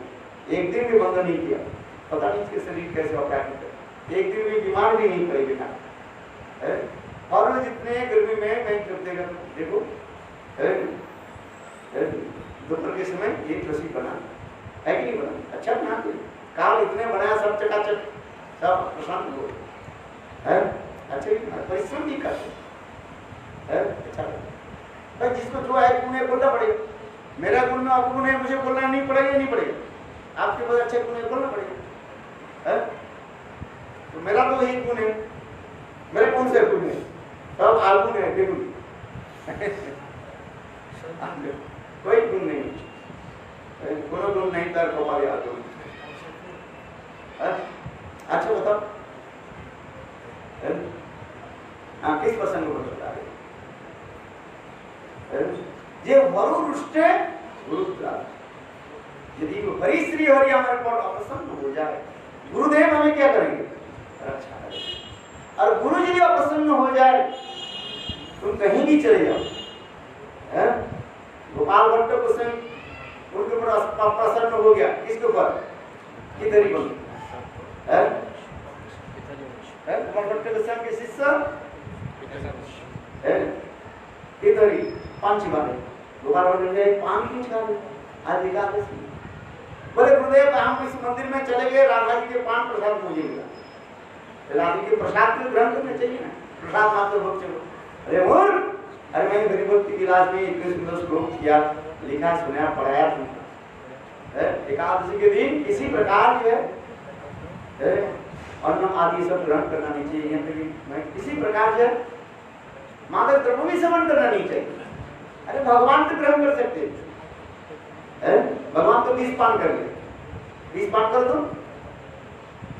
एक दिन भी बंद नहीं किया। पता नहीं इसके शरीर कैसे होता है, एक दिन भी बीमार भी नहीं पड़े बेटा। और जितने गर्मी में मैं देखो दोपहर के समय एक रसोई बना है कि नहीं बना? अच्छा बनाते काल इतने बनाया, सब चकाचक सब प्रशांत हो अच्छे परिश्रम भी करते अच्छा भाई। जिसको जो है गुण है बोलना पड़ेगा। मेरा गुण में अवगुण है, मुझे बोलना नहीं पड़ेगा, नहीं पड़ेगा। आपके पास अच्छे गुण है बोलना पड़ेगा। तो मेरा तो यही गुण है, मेरे कौन से गुण है? सब आगुण है, बेगुण कोई गुण नहीं, कोनो गुण नहीं तर कपाल याद हो। अच्छा बताओ, हाँ किस प्रसंग को बता रहे? जे वरु रुष्टे गुरुद्रा, यदि हरि श्री हरि हमारे पर अप्रसन्न हो जाए, गुरुदेव हमें क्या करेंगे? रक्षा करेंगे। और गुरु यदि अप्रसन्न हो जाए, तुम कहीं भी चले जाओ, गोपाल भट्ट कृष्ण उनके ऊपर प्रसन्न हो गया, किसके ऊपर? किधर ही बन गोपाल भट्ट कृष्ण के शिष्य किधर ही पांच बारे गोपाल भट्ट ने पान क्यों खा लिया? आज एकादशी बोले गुरुदेव हम इस मंदिर में चले गए, राधा जी के पान प्रसाद मुझे मिला, राधा के प्रसाद को ग्रहण करना चाहिए ना, प्रसाद मात्र भोग चलो। अरे मूर्ख, अरे मैंने हरि भक्ति विलास में इतने सुंदर श्लोक किया, लिखा, सुना, पढ़ाया तुमको। एकादशी के दिन किसी प्रकार जो है अन्न आदि सब ग्रहण करना नहीं चाहिए, यहाँ तक किसी प्रकार जो है मादक द्रव्य भी सेवन करना नहीं चाहिए। अरे भगवान तो ग्रहण कर सकते, भगवान तो 20 पान कर ले, 20 पान कर दो।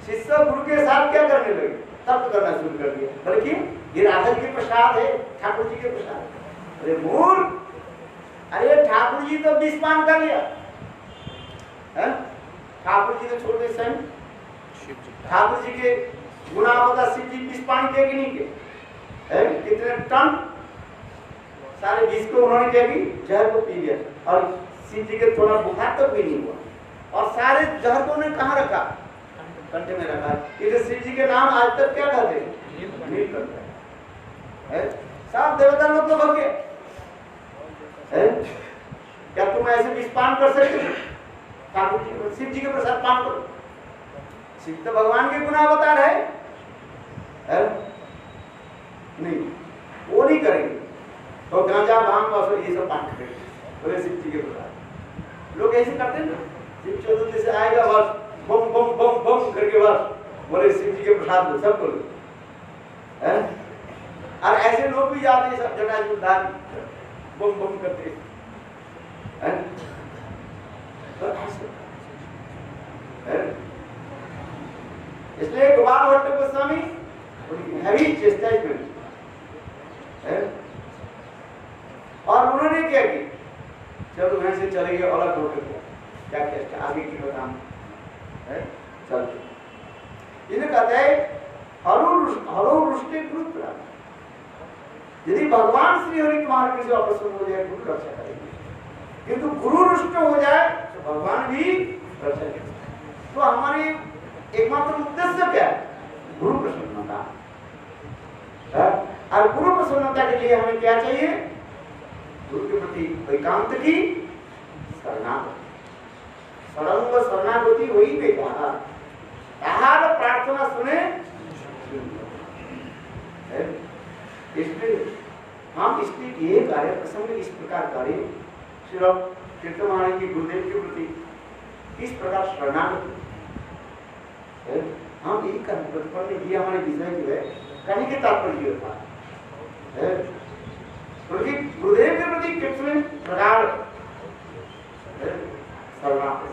शिष्य गुरु के साथ क्या करने लगे? तप करना शुरू कर दिया, बल्कि ये राधा जी के प्रसाद है, ठाकुर जी के प्रसाद। अरे मूर्ख, अरे ठाकुर जी तो 20 पान कर लिया, ठाकुर जी तो छोटे स्वयं ठाकुर जी के गुना बता शिव जी 20 पान किए कि नहीं किए? कितने टन सारे 20 को उन्होंने क्या की? जहर को पी लिया, और शिव जी के थोड़ा बुखार तक भी नहीं हुआ, और सारे जहर को उन्होंने कहाँ रखा? कंठे में रखा। ये शिव जी के नाम आज तक क्या कहते हैं? नील करते हैं। सब देवता लोग तो भग गए, क्या तुम ऐसे 20 पान कर सकते हो? ठाकुर जी शिव जी के प्रसाद पान करो। शिव तो भगवान के गुना अवतार है, नहीं वो नहीं करेंगे, तो गांजा भांग और ये सब पान करेंगे, बोले शिव जी के प्रसाद। लोग ऐसे करते हैं ना, शिव चतुर्थी से आएगा बस बम बम बम बम करके बस बोले शिव जी के प्रसाद को सब बोले, और ऐसे लोग भी जाते हैं सब जगह उद्धार बम बम करते हैं। तो इसलिए गोपाल भट्ट गोस्वामी हैवी चेस्टाइजमेंट, और उन्होंने क्या की? चलो वहां से चले गए अलग होकर, क्या क्या आगे की बताम है? चल इन्हें कहते हैं हरो रुष्टे गुरु। यदि भगवान श्री हरि तुम्हारे किसी अप्रसन्न हो जाए, गुरु रक्षा करेंगे, किंतु गुरु रुष्ट हो जाए तो भगवान भी रक्षा करेंगे। तो हमारी एकमात्र उद्देश्य क्या है? गुरु प्रसन्नता। और गुरु प्रसन्नता के लिए हमें क्या चाहिए? गुरु के प्रति एकांत की शरणागति। शरणंग शरणागति वही बेकार आहार प्रार्थना सुने। इसलिए हम इसलिए ये कार्य प्रसंग इस प्रकार कार्य सिर्फ कीर्तन की गुरुदेव के प्रति इस प्रकार शरणागति हम यही करने बचपन में ये हमारे विषय जो है कहने के तात्पर्य था, क्योंकि गुरुदेव के प्रति कितने प्रकार शरणागति।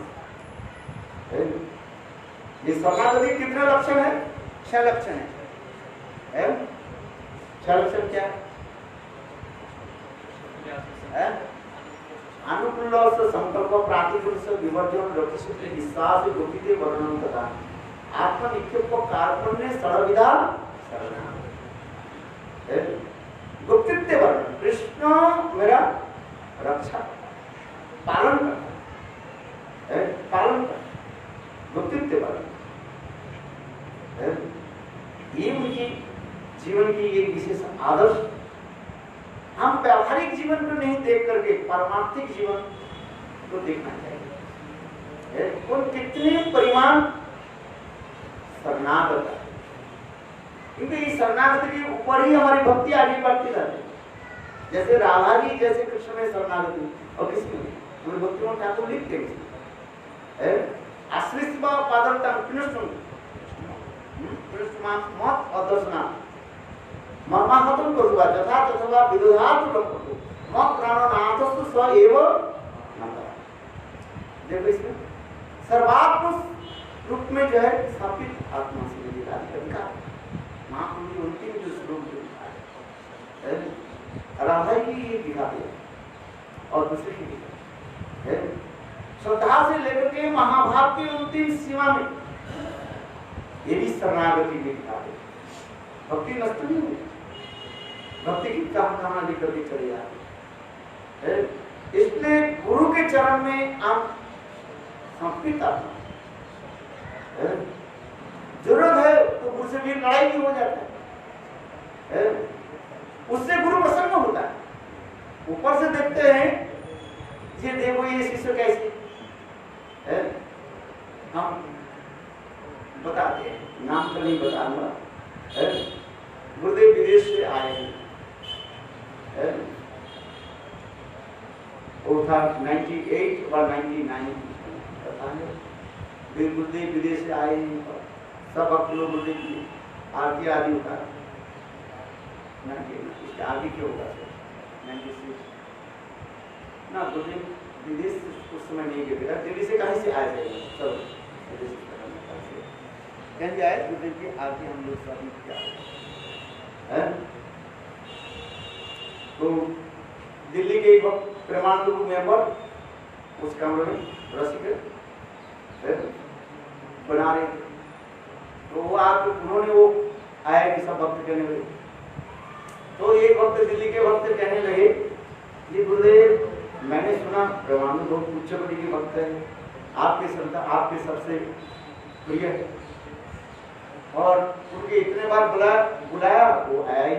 ये शरणागति कितने लक्षण है? 6 लक्षण है। 6 लक्षण क्या है? अनुकूल संकल्प प्रातिकूल विवर्जन रक्षित विश्वास गोपिते वर्णन तथा आत्मनिक्षेप कार्पण्य सर्वविधा गुप्तित्व वर्णन। कृष्ण मेरा रक्षा पालन कर, गुप्तित्व वर्णन। ये उनकी जीवन की एक विशेष आदर्श। हम व्यावहारिक जीवन को नहीं देख करके पारमार्थिक जीवन को देखना चाहिए। उन कितने परिमाण शरणागत, क्योंकि इस शरणागत के ऊपर ही हमारी भक्ति आगे बढ़ती रहती है। जैसे राधा जी जैसे कृष्ण में शरणागति, और किसमें हमारे भक्ति ठाकुर लिखते हैं आश्रित पादरता कृष्ण मत अदर्शना मर्माहतम करुवा तथा तथा विदुधातु रंपतु मम प्राणनाथस्तु स एव नंदा। देखो इसमें सर्वात्म रूप में जो है स्थापित आत्मा से अधिकार महापुरुष की अंतिम जो श्लोक जो है राधा की ये दिखाते हैं और दूसरे की दिखाते हैं। श्रद्धा से लेकर के महाभारत की अंतिम सीमा में ये भी शरणागति में दिखाते हैं। भक्ति नष्ट नहीं हुई, भक्ति की कहां लेकर के चले जाते हैं। इसलिए गुरु के चरण में आप समर्पित आत्मा जरूरत है तो गुरु से भी लड़ाई भी हो जाता है, उससे गुरु प्रसन्न होता है। ऊपर से देखते हैं ये देखो ये शिष्य कैसे है, हम बताते हैं, नाम तो नहीं बताऊंगा। गुरुदेव विदेश से आए हैं, वो था 98 और 99 पता है। गुरुदेव विदेश से आए, सब अब लोग गुरुदेव की आरती आदि उतारा, इसके आगे क्यों होगा 96 ना। गुरुदेव विदेश उस समय नहीं गए, दिल्ली से कहीं से आए थे सब, कहीं से आए। गुरुदेव की आरती हम लोग सभी किया है। तो दिल्ली के प्रेमानंद मेंबर उस कमरे में रसिक बना रहे थे, तो वो आप उन्होंने वो आया कि सब भक्त कहने लगे। तो एक भक्त दिल्ली के भक्त कहने लगे ये गुरुदेव मैंने सुना प्रेमानंद बहुत उच्च कोटि के भक्त है, आपके श्रद्धा आपके सबसे प्रिय है, और उनके इतने बार बुलाया वो आया ही।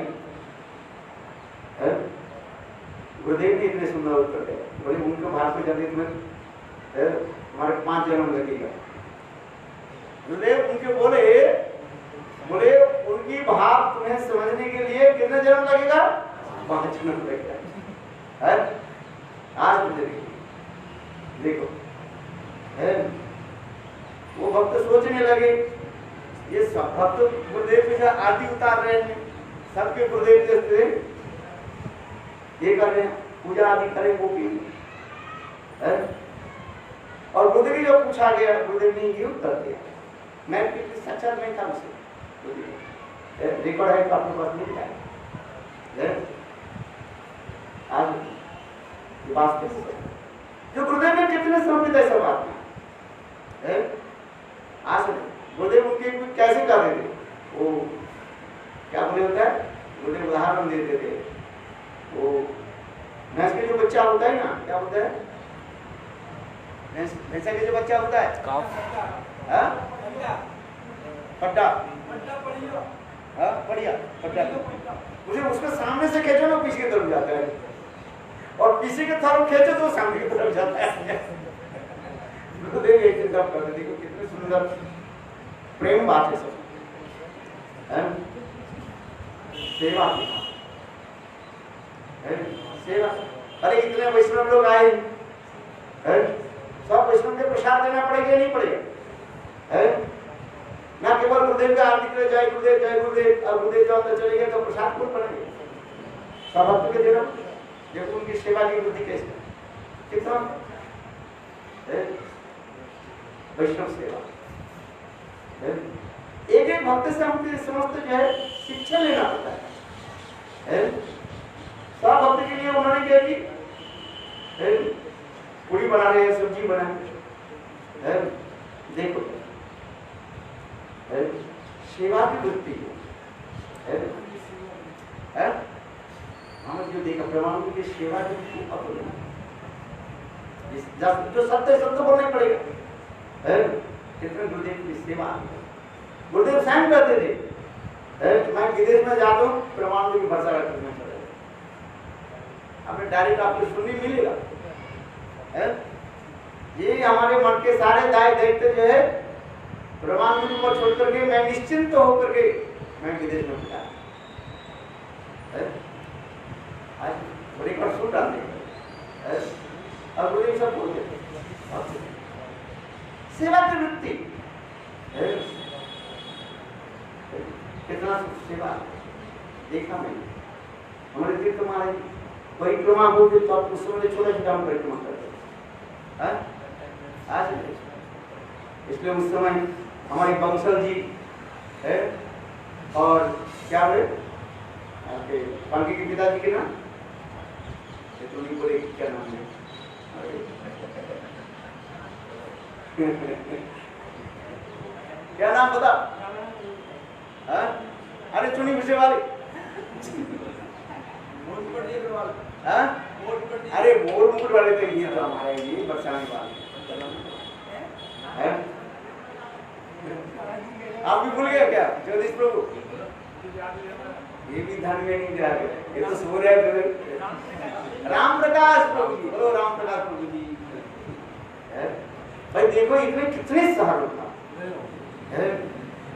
गुरुदेव ने इतने सुंदर उत्तर दिया, बोले उनको भारत में जाने में हमारे 5 जन्म लगेगा। गुरुदेव उनके बोले उनकी भाव तुम्हें समझने के लिए कितने जन्म लगेगा? 5 जन्म लगेगा। आज मुझे देखो वो भक्त सोचने लगे ये सब भक्त गुरुदेव के आरती उतार रहे हैं, सबके गुरुदेव जैसे ये कर रहे हैं, पूजा आदि करें वो भी है। और गुरुदेव जब पूछा गया गुरुदेव ने ये उत्तर दिया, मैं सच्चा नहीं था उसे रिकॉर्ड है आपके पास मिल जाए। आज बात जो गुरुदेव ने कितने समर्पित है सब आत्मा है। आज गुरुदेव उनके कैसे करते थे, वो क्या बोले होता है, गुरुदेव उदाहरण देते थे। वो भैंस के जो बच्चा होता है ना, क्या होता है भैंस के जो बच्चा होता है पट्टा बढ़िया पट्टा, मुझे उसके सामने से खींचो ना पीछे की तरफ जाता है, और पीछे की तरफ खींचो तो सामने की तरफ जाता है। गुरुदेव एक दिन तब करते, देखो कितने सुंदर प्रेम बात है सब, सेवा सेवा। अरे इतने वैष्णव लोग आए, सब वैष्णव के प्रसाद देना पड़ेगा नहीं पड़ेगा? ना केवल गुरुदेव का आरती करे जय गुरुदेव, और गुरुदेव जब अंदर चले गए तो प्रसाद कौन बनेंगे? सब भक्त के देना। देखो उनकी सेवा की वृद्धि कैसे, कितना वैष्णव सेवा। एक एक भक्त से हम समस्त जो है शिक्षा लेना होता है। सब भक्त के लिए उन्होंने क्या की, पूरी बना रहे हैं, सब्जी बना, देखो सेवा की वृत्ति है। हम जो देखा प्रमाण की सेवा की अतुलनीय, जो सत्य सत्य बोलना पड़ेगा। कितने गुरुदेव की सेवा, गुरुदेव स्वयं कहते थे मैं विदेश में जाता हूँ प्रमाण की भरसा करना पड़ेगा, हमें डायरेक्ट आपको सुनने मिलेगा। ये हमारे मन के सारे दाय दायित्व जो है प्रमाण को छोड़ करके मैं निश्चिंत होकर के मैं विदेश में गया। आज बड़ी बार सुन डालते और गुरुदेव सब बोलते सेवा की वृत्ति, कितना सेवा देखा मैंने हमारे तीर्थ महाराज परिक्रमा होते तो आप उस समय छोटा छोटा हम परिक्रमा करते हैं। आज इसलिए उस समय हमारे बंसल जी है और क्या बोले आपके पालकी के पिताजी के नाम तो नहीं बोले क्या नाम है क्या नाम बता? अरे चुनी घुसे वाले अरे मोर मुकुट वाले तो ये तो हमारे ये बरसाने वाले हैं। आप भी भूल गए क्या जगदीश प्रभु? ये भी ध्यान में नहीं दिया ये तो सो रहे हैं। राम प्रकाश प्रभु जी, बोलो राम प्रकाश प्रभु जी। भाई देखो इतने कितने सहारों था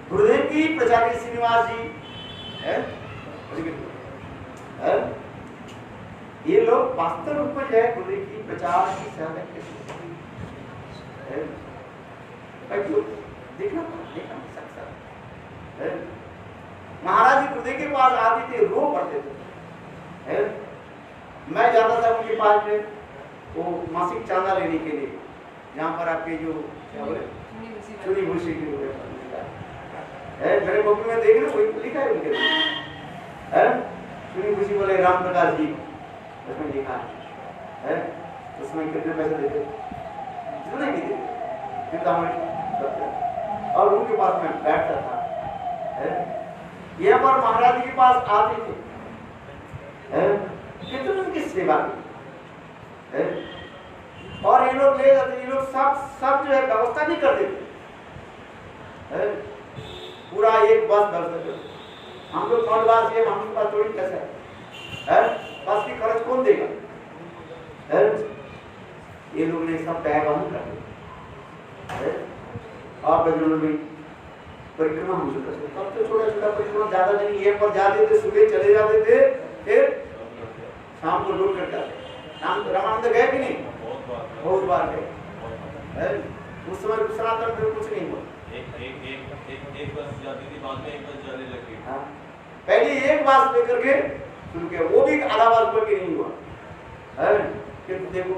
गुरुदेव की प्रचार्य श्रीनिवास जी है? ये लोग वास्तव रूप में जो है गुरुदेव की प्रचार की साधक देखना महाराज जी गुरुदेव के पास आते थे रो पड़ते थे मैं जाता था उनके पास में वो मासिक चांदा लेने के लिए जहाँ पर आपके जो क्या बोले चुनी भूसी की मेरे बुक में देख रहे वही लिखा है उनके चुनी भूसी बोले राम प्रकाश जी उसमें लिखा है उसमें कितने पैसे देते जितने भी देते और उनके पास मैं बैठता था यहाँ पर महाराज जी के पास आते थे कितने उनकी सेवा की और ये लोग ले जाते ये लोग सब जो है व्यवस्था नहीं करते थे पूरा एक बस भर हम लोग 9 बार से हमारे पास थोड़ी कैसे है बस की खर्च कौन देगा ये लोग ने सब बैग ऑन कर दिया और बजरंग में परिक्रमा हम शुरू करते तब तो छोटा छोटा परिक्रमा ज्यादा नहीं ये पर जाते थे सुबह चले जाते थे फिर शाम को लौट कर जाते शाम रामानंद गए कि नहीं बहुत बार गए उस समय सनातन में कुछ नहीं हुआ एक बस जाती थी बाद में एक बस जाने लगी पहले एक बस लेकर के शुरू किया वो भी आधा बस पर के नहीं हुआ है फिर देखो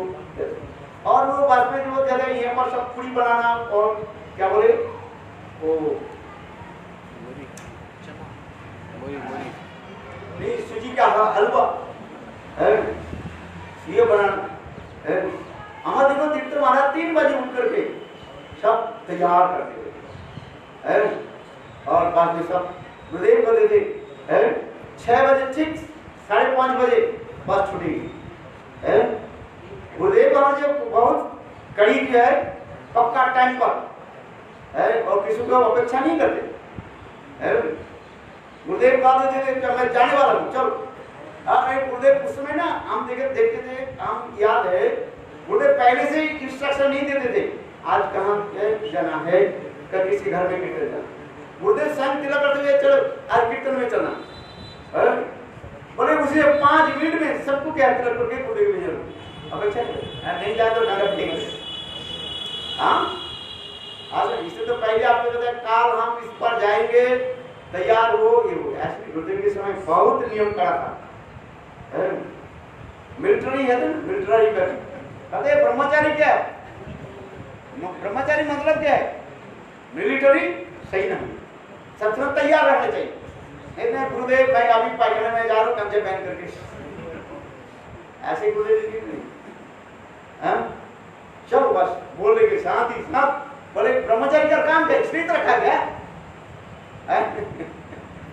और वो बस में जो जगह यहाँ पर सब पूरी बनाना और क्या बोले वो नहीं सूजी का हलवा है ये बनाना है हमारे देखो तीर्थ महाराज 3 बजे उठ करके सब तैयार करते हैं और बाद में सब गुरुदेव बोले थे 6 बजे ठीक 5:30 बजे बस छूटेगी है गुरुदेव महाराज जो बहुत करीब है पक्का टाइम पर है और किसी को अपेक्षा नहीं करते है गुरुदेव कहते थे कि मैं जाने वाला हूँ चलो गुरुदेव उस समय ना हम देखते थे हम याद है गुरुदेव पहले से ही इंस्ट्रक्शन नहीं देते थे आज कहाँ जाना है कल किसी घर में कीर्तन जाना गुरुदेव स्वयं तिलक करते हुए चलो आज कीर्तन में चलना बोले उसे 5 मिनट में सबको क्या तिलक करके गुरुदेव में जाना अपेक्षा नहीं जाए तो डायरेक्ट देंगे हाँ आज इससे तो पहले आपको कहते हैं काल हम इस पर जाएंगे तैयार हो ये हो ऐसे गुरुदेव के समय बहुत नियम कड़ा था मिलिट्री है ना मिलिट्री का कहते ब्रह्मचारी क्या है ब्रह्मचारी मतलब क्या है मिलिट्री सही ना सब समय तैयार रहना चाहिए नहीं गुरुदेव भाई अभी पायखाने में जा रहा हूँ कब्जे पहन करके ऐसे गुरुदेव नहीं चलो बस बोलने के साथ ही साथ बोले ब्रह्मचारी का काम क्या स्थित रखा गया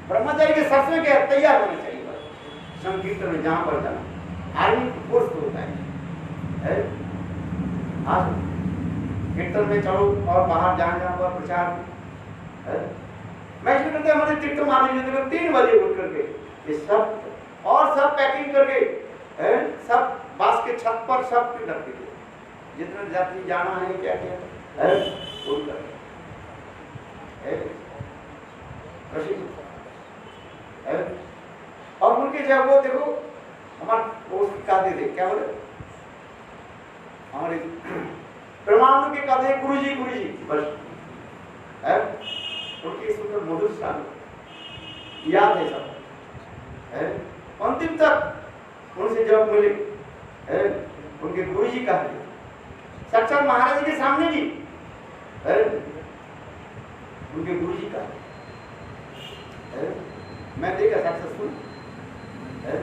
ब्रह्मचारी के सबसे क्या तैयार होना चाहिए बस संकीर्तन में जहां पर जाना आर्मी फोर्स होता है आज कीर्तन में चलो और बाहर जहां पर प्रचार मैं इसलिए कहते हमारे तीर्थ महाराज 3 बजे उठ करके ये सब और सब पैकिंग करके सब बास के छत पर सब रखते थे जितना जाति जाना है क्या क्या और उनके जब वो देखो हमारे वो कहते थे क्या बोले हमारे प्रमाण के कहते गुरु जी बस उनकी सुंदर मधुर शान याद है सब है, अंतिम तक उनसे जब मिले है, उनके गुरु जी का साक्षात महाराज के सामने भी है, उनके गुरु जी का है, मैं देखा सक्सेसफुल है,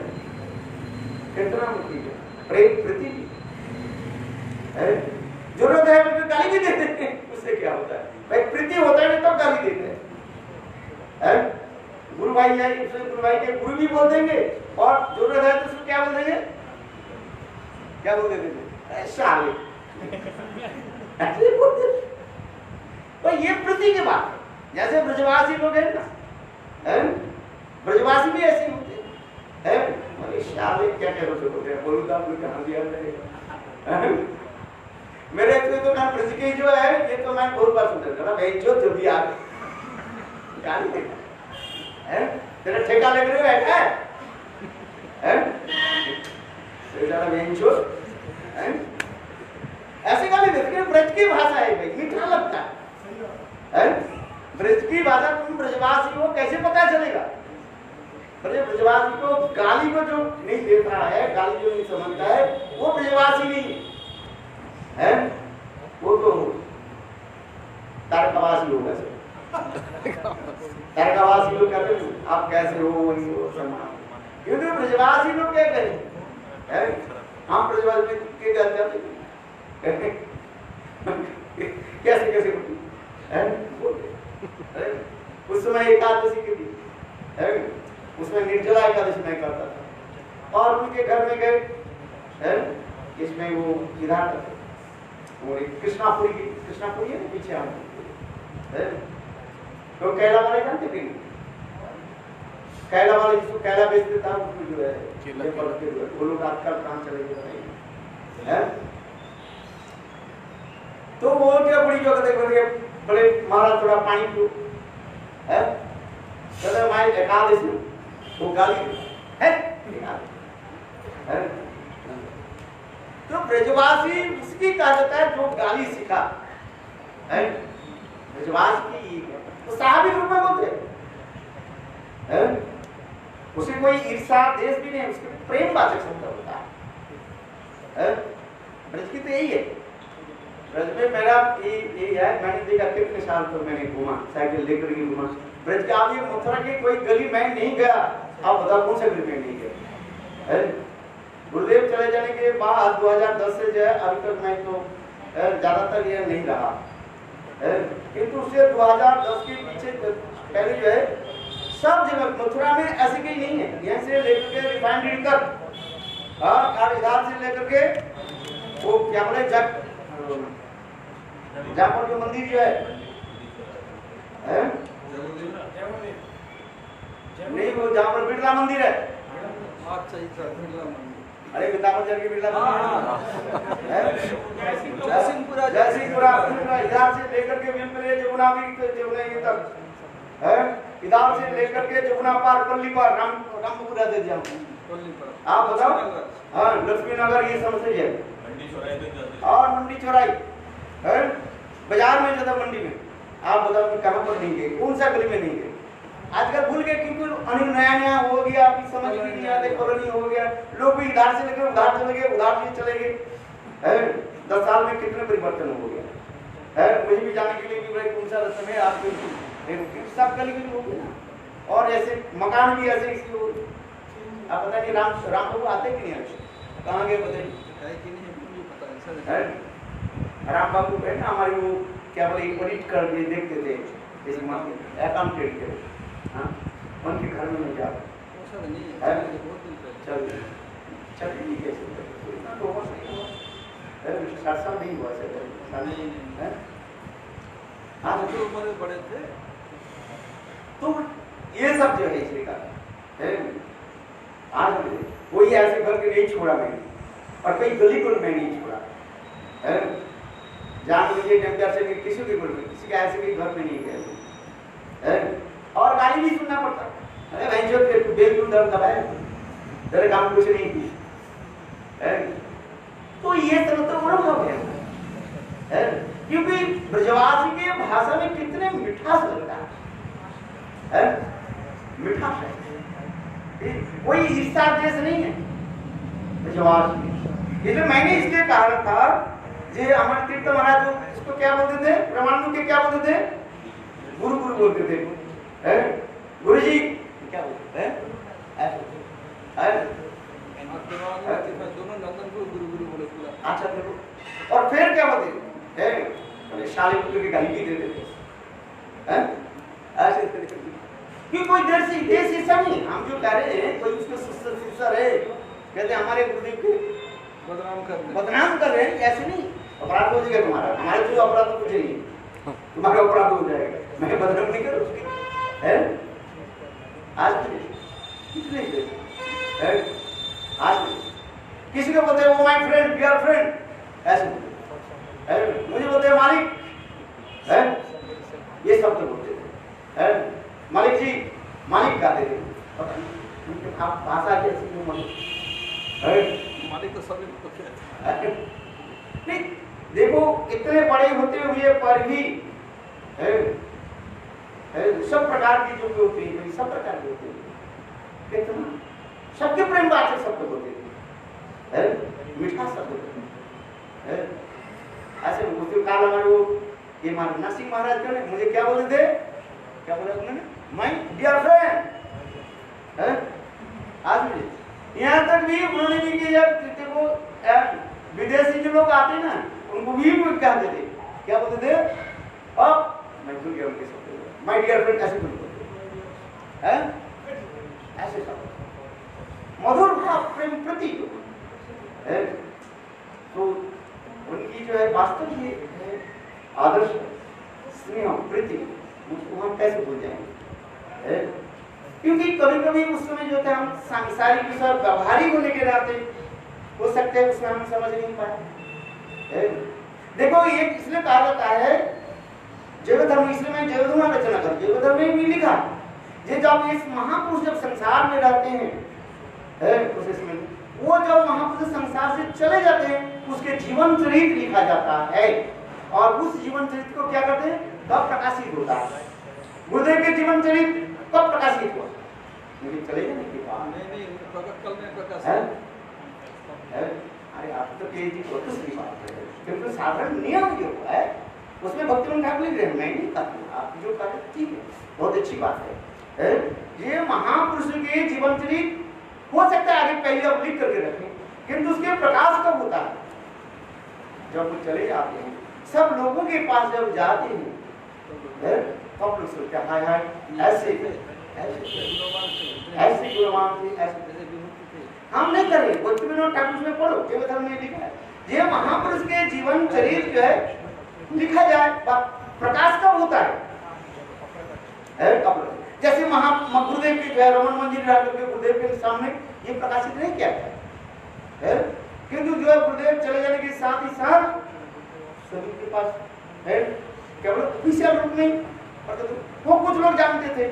कितना प्रेम प्रति है, जरूरत है तो गाली भी देते हैं, उससे क्या होता है भाई, प्रीति होता है तो गाली देते हैं, गुरु भाई जाए गुरु भाई के गुरु भी बोल देंगे, और जरूरत है तो उसको क्या बोल देंगे, क्या बोल देंगे ऐसा ऐसे बोलते। तो ये प्रीति की बात है, जैसे ब्रजवासी लोग हैं ना, ब्रजवासी भी ऐसे होते हैं, अरे शाले क्या कह रहे होते हैं, बोलूं तो आप लोग कहाँ दिया मैंने, मेरे तो ना ब्रज के जो है, ये तो मैं बहुत बार सुनता था भाई, जो जल्दी आ गाली देता है, तेरा ठेका लेकर के बैठा है, तेरा बेंचो है, ऐसे गाली देते हैं। ब्रज की भाषा है भाई, मीठा लगता है, ब्रज की भाषा तुम ब्रजवासी को कैसे पता चलेगा, ब्रजवासी को गाली को जो नहीं देता है, गाली जो नहीं समझता है, वो ब्रजवासी नहीं है, वो तो तारकावासी होगा सर, तारकावासी लोग कहते हैं आप कैसे हो, वही हो सम्मान, क्योंकि ब्रजवासी लोग क्या करें, हम ब्रजवासी के कहते हैं कैसे कैसे है, उस समय एकादशी के दिन है, उसमें निर्जला एकादशी मैं करता था, और उनके घर में गए है, इसमें वो इधर वो कृष्णापुरी है ना पीछे हम है, तो कैला वाले जानते भी नहीं, कैला वाले जिसको कैला बेचते था उसको जो है वो लोग आजकल कहाँ चले गए हैं, तो वो क्या बड़ी जगह देख बड़े महाराज थोड़ा पानी पियो है, चलो हमारे एकादशी वो गाली है, तो ब्रजवासी उसकी कहा जाता है जो गाली सीखा है, ब्रजवासी की तो साहबी रूप में बोलते हैं, उसे कोई ईर्षा देश भी नहीं, उसके प्रेम वाचक शब्द होता है, ब्रज की तो यही है, ब्रज में मेरा यही है, मैंने देखा कितने साल तो मैंने घूमा, साइकिल लेकर के घूमा ब्रज के, आप ये मथुरा की कोई गली में नहीं गया, आप बताओ कौन सा गली में नहीं गया, गुरुदेव चले जाने के बाद 2010 से जो है अभी तक मैं तो ज्यादातर ये नहीं रहा, किंतु उससे 2010 के पीछे पहले जो है सब जगह मथुरा में ऐसे कहीं नहीं है, यहाँ से लेकर के रिफाइनरी तक, और इधर से लेकर के वो क्या बोले जहाँ पर जो मंदिर जो है नहीं, वो जहाँ पर बिरला मंदिर है, अरे बिरला बिरला जयसिंहपुरा इधर से लेकर के जमुना तक है, इधर से लेकर के जमुना पार पल्ली पार रामपुरा दे दिया आप बताओ, हाँ लक्ष्मी नगर ये समझ है, और मंडी चौराई है, बाजार में ज्यादा मंडी में, आप बताओ कि कहाँ पर नहीं गए, कौन सा गली में नहीं गए, आजकल भूल गए क्योंकि अनिल नया नया हो गया, अभी समझ भी नहीं आते, कॉलोनी हो गया, लोग भी इधर से लेकर उधर चले गए, उधर से चले गए, 10 साल में कितने परिवर्तन हो गया है, मुझे भी जाने के लिए भी भाई कौन सा रस्म है आपके, सब गली गली हो गया, और ऐसे मकान भी ऐसे इसलिए हो गए, आप पता नहीं राम बाबू आते कि नहीं आते, कहाँ गए बताइए, राम बाबू है ना हमारी वो क्या बोले ऑडिट कर के देखते थे, अकाउंटेंट के, हाँ उनके घर में नहीं जाता, चल ठीक है, इतना तो ओवर नहीं हुआ, 60 साल नहीं हुआ सर, हाँ तो उम्र बड़े थे, तो ये सब जो है इसलिए का आज कोई ऐसे घर के नहीं छोड़ा मैंने, और कई गली को मैं नहीं छोड़ा, जान लीजिए डंकर से किसी के घर में, किसी के ऐसे भी घर में नहीं गए, और गाली भी सुनना पड़ता, अरे भाई जो बेल क्यों दर्द दबाए, तेरे काम कुछ नहीं की, तो ये सब तो अनुभव है, क्योंकि ब्रजवासी के भाषा में कितने मिठास लगता है, मिठास है, कोई ईर्ष्या देश नहीं है। जवाब इसलिए मैंने इसलिए कहा था जे अमर तीर्थ महाराज इसको क्या बोलते थे, ब्रह्मांड के क्या बोलते थे, गुरु गुरु बोलते थे। गुरु जी क्या बोलते हैं, दोनों नंदन को गुरु गुरु बोले पूरा। अच्छा देखो, और फिर क्या बोलते हैं, शाली पुत्र की गाली भी दे देते हैं ऐसे। क्यों कोई देश ऐसा नहीं, हम जो कह रहे हैं कोई उसके सुसर है, कहते हमारे गुरुदेव के बदनाम कर रहे हैं, ऐसे नहीं। अपराध हो जाएगा तुम्हारा, हमारे जो अपराध तो कुछ नहीं, तुम्हारा अपराध हो जाएगा, मैं बदनाम नहीं करूँ उसकी है। आज कुछ नहीं है, आज किसी को बोलते हैं वो माय फ्रेंड डियर फ्रेंड, ऐसे मुझे बोलते हैं मालिक है, ये सब तो बोलते हैं मालिक जी, मालिक कहते थे, पता नहीं आप भाषा कैसी हो मालिक तो सभी को नहीं। देखो इतने बड़े होते हुए पर भी सब प्रकार की जो होती है, सब प्रकार की होती है, कितना सबके प्रेम वाचक शब्द होते हैं, मीठा शब्द होते हैं। ऐसे मुझे काल हमारे वो ये नरसिंह महाराज का मुझे क्या बोले थे, क्या बोला उन्होंने, माय डियर फ्रेंड। आज भी यहाँ तक भी उन्होंने भी किया, देखो विदेशी जो लोग आते ना उनको भी कहते थे, क्या बोलते थे, अब मैं भूल गया उनके शब्द, माय डियर फ्रेंड ऐसे बोलते हैं, ऐसे शब्द मधुर भाव प्रेम प्रतीक है। तो उनकी जो है वास्तव ये आदर्श स्नेह प्रीति, उसको हम कैसे भूल जाएंगे, क्योंकि कभी कभी उस समय जो थे हम सांसारिक विषय व्यवहारिक होने के नाते हो सकते हैं उसमें हम समझ नहीं पाए। देखो ये इसलिए कहा जाता है जैव धर्म, इसलिए मैं जैव धर्म रचना कर, जैव धर्म में भी लिखा ये जब इस महापुरुष जब संसार में रहते हैं वो जब महापुरुष संसार से चले जाते हैं उसके जीवन चरित्र लिखा जाता है, और उस जीवन चरित्र को क्या करते हैं, कब प्रकाशित होता है। गुरुदेव के जीवन चरित्र कब प्रकाशित हुआ, मुझे चले जाने के बाद नहीं प्रकट कल में प्रकाशित। अरे आप तो पीएचडी को तो सही बात है, क्योंकि साधारण नियम जो है उसमें भक्ति ठाकुर लिख रहे हैं, मैं नहीं करता, आप जो कर रहे ठीक है, बहुत अच्छी बात है। ये महापुरुष के जीवन चरित्र हो सकता है आगे पहले आप लिख करके रखें, किंतु उसके प्रकाश कब होता है, जब वो चले जाते हैं, सब लोगों के पास जब जाते हैं तब लोग सोचते हैं हाय हाय ऐसे ऐसे गुणवान थे, ऐसे हम नहीं करें। बच्चे में ठाकुर में पढ़ो, केवल धर्म में लिखा है, ये महापुरुष के जीवन चरित्र जो है लिखा जाए, प्रकाश कब होता है, कब जैसे गुरुदेव के जो है रमन मंदिर के गुरुदेव के सामने ये प्रकाशित नहीं किया है, किंतु जो है गुरुदेव चले जाने के साथ ही साथ सभी के पास है केवल ऑफिशियल रूप में, वो कुछ लोग जानते थे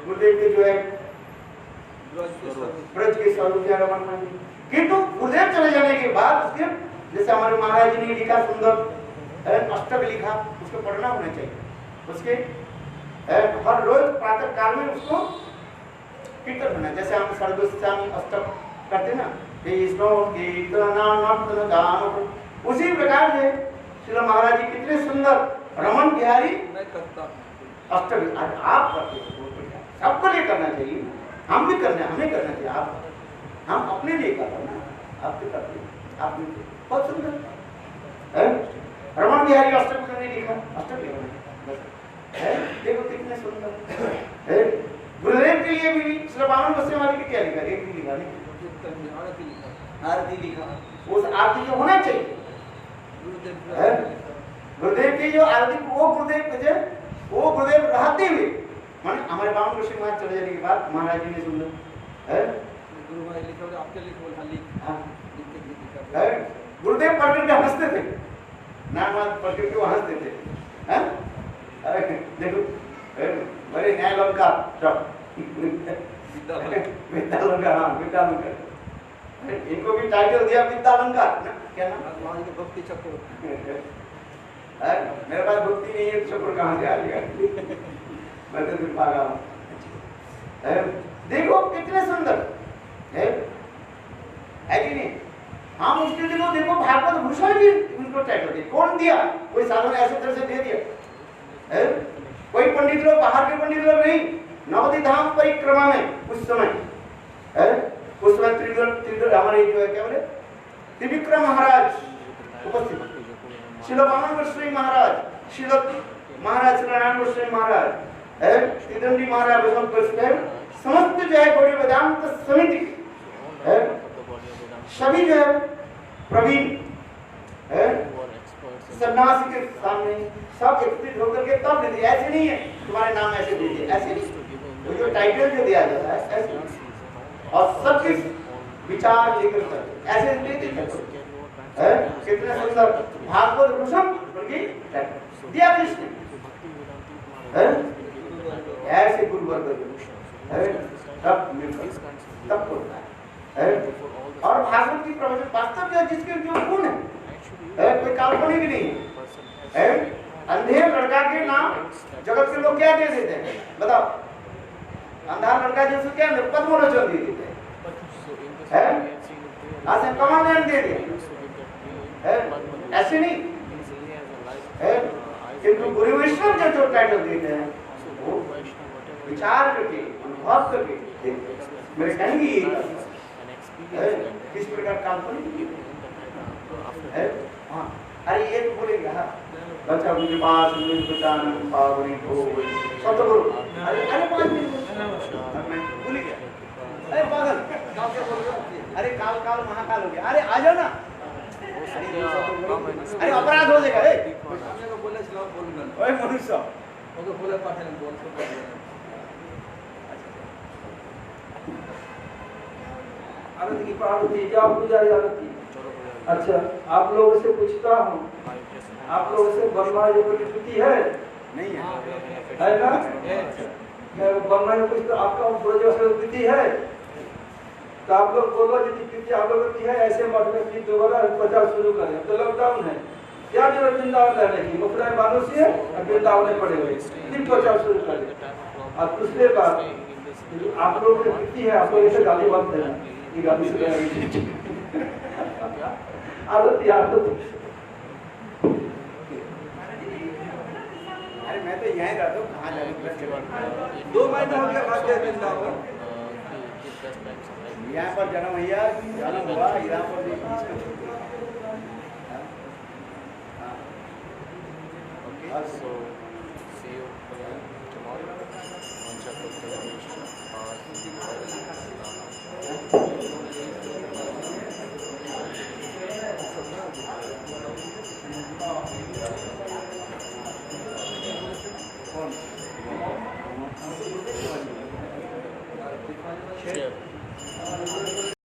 गुरुदेव के जो है ब्रज के स्वरूप रमन मंदिर, किंतु गुरुदेव चले जाने के बाद उसके जैसे हमारे महाराज जी ने लिखा सुंदर अष्टक लिखा, उसको पढ़ना होना चाहिए, उसके हर रोज प्रातः काल में उसको कीर्तन होना, जैसे हम सर्वस्वामी अष्टक करते ना, उसी प्रकार से श्री महाराज जी कितने सुंदर रमन बिहारी अष्टक आप करते हो, सबको लिए करना चाहिए, हम भी करना है, हमें करना चाहिए, आप हम अपने लिए कर रहे हैं, आप भी करते हैं, आप भी बहुत सुंदर रमन बिहारी अष्टक उन्होंने लिखा, अष्टक लिखा देखो कितने सुंदर। गुरुदेव के लिए भी श्रवण बसने वाले के क्या लिखा, एक भी लिखा नहीं, आरती लिखा, उस आरती जो होना चाहिए गुरुदेव की जो आरती वो गुरुदेव रहते हुए, माने हमारे बावन ऋषि महाराज चले जाने के बाद महाराज जी ने सुना गुरुदेव पढ़ करके हंसते थे, नाम पढ़ करके वो हंसते थे, देखो बड़े न्याय लंका विद्यालंकार, हाँ विद्यालंकार, इनको भी टाइटल दिया विद्यालंकार, क्या नाम, भक्ति चक्र। मेरे पास भक्ति नहीं है, चक्र कहाँ से आ गया, मैं तो फिर पागा हूँ। देखो कितने सुंदर है कि नहीं। हम उसके दिनों देखो भागवत भूषण भी उनको टाइटल दिया, कौन दिया? कोई साधु ने ऐसे तरह से दे दिया है? कोई पंडित लोग, बाहर के पंडित लोग नहीं, नवदीप धाम परिक्रमा में उस समय है, उस समय त्रिविक्रम हमारे जो है क्या बोले त्रिविक्रम महाराज उपस्थित, श्रील वामन गोस्वामी महाराज, श्रील महाराज नारायण गोस्वामी महाराज है, त्रिदंडी महाराज समस्त जो है गौड़ी वेदांत समिति है, सभी जो है प्रवीण है सन्यासी के सामने सब एकत्रित होकर के तब दे दिए। ऐसे नहीं है तुम्हारे नाम ऐसे दे दिए, ऐसे नहीं, वो जो टाइटल जो दिया जाता है ऐसे नहीं। और सबके विचार लेकर ऐसे दे देते हैं। कितने सुंदर भागवत भूषण उनकी दिया कृष्ण है, ऐसे गुरु वर्ग है तब मिलकर तब होता है। और भागवत की प्रवचन वास्तव में जिसके जो गुण है कोई काल्पनिक नहीं है। अंधे लड़का के नाम जगत के लोग क्या दे देते हैं बताओ? अंधा लड़का जिसको क्या पद्मलोचन दे देते हैं, ऐसे कमांड दे दिया, ऐसे नहीं है। किंतु गुरु वैष्णव जो टाइटल देते हैं वो विचार करके अनुभव करके मेरे कहेंगे किस प्रकार काल्पनिक है। हाँ अरे ये तो बोलेगा बच्चा उनके पास बचान पावरी हो सब तो बोलो। अरे 5 मिनट मैं भूल गया। अरे पागल काल क्या बोल रहे? अरे काल काल महाकाल हो गया। अरे आ जाओ ना, अरे अपराध हो जाएगा। हमने को बोले चलो बोल ओए मनुष्य वो बोले पाठन बोल आरती की पार्वती जाओ पूजा आरती। अच्छा आप लोगों से पूछता हूँ, आप लोगों से ब्रह्मा जी की स्थिति है नहीं है ना? मैं ब्रह्मा जी पूछता आपका ब्रज से स्थिति है तो आप लोग बोलो यदि स्थिति आप लोगों की है ऐसे मठ में की दोबारा प्रचार शुरू करें तो लॉकडाउन है क्या जरूरत वृंदावन रहने की, मथुरा मानुष है और वृंदावन पड़े हुए तीन प्रचार शुरू करें। और दूसरे बात आप लोग की स्थिति है आप लोग ऐसे गाली मत देना, ये गाली से आदत आदत। अरे मैं तो यहीं रहता हूँ, कहाँ जाऊँ? 2 महीने हो गया भाग गए वृंदावन। यहाँ पर जन्म हुआ यहाँ पर भी So, see you tomorrow on Chakra कौन?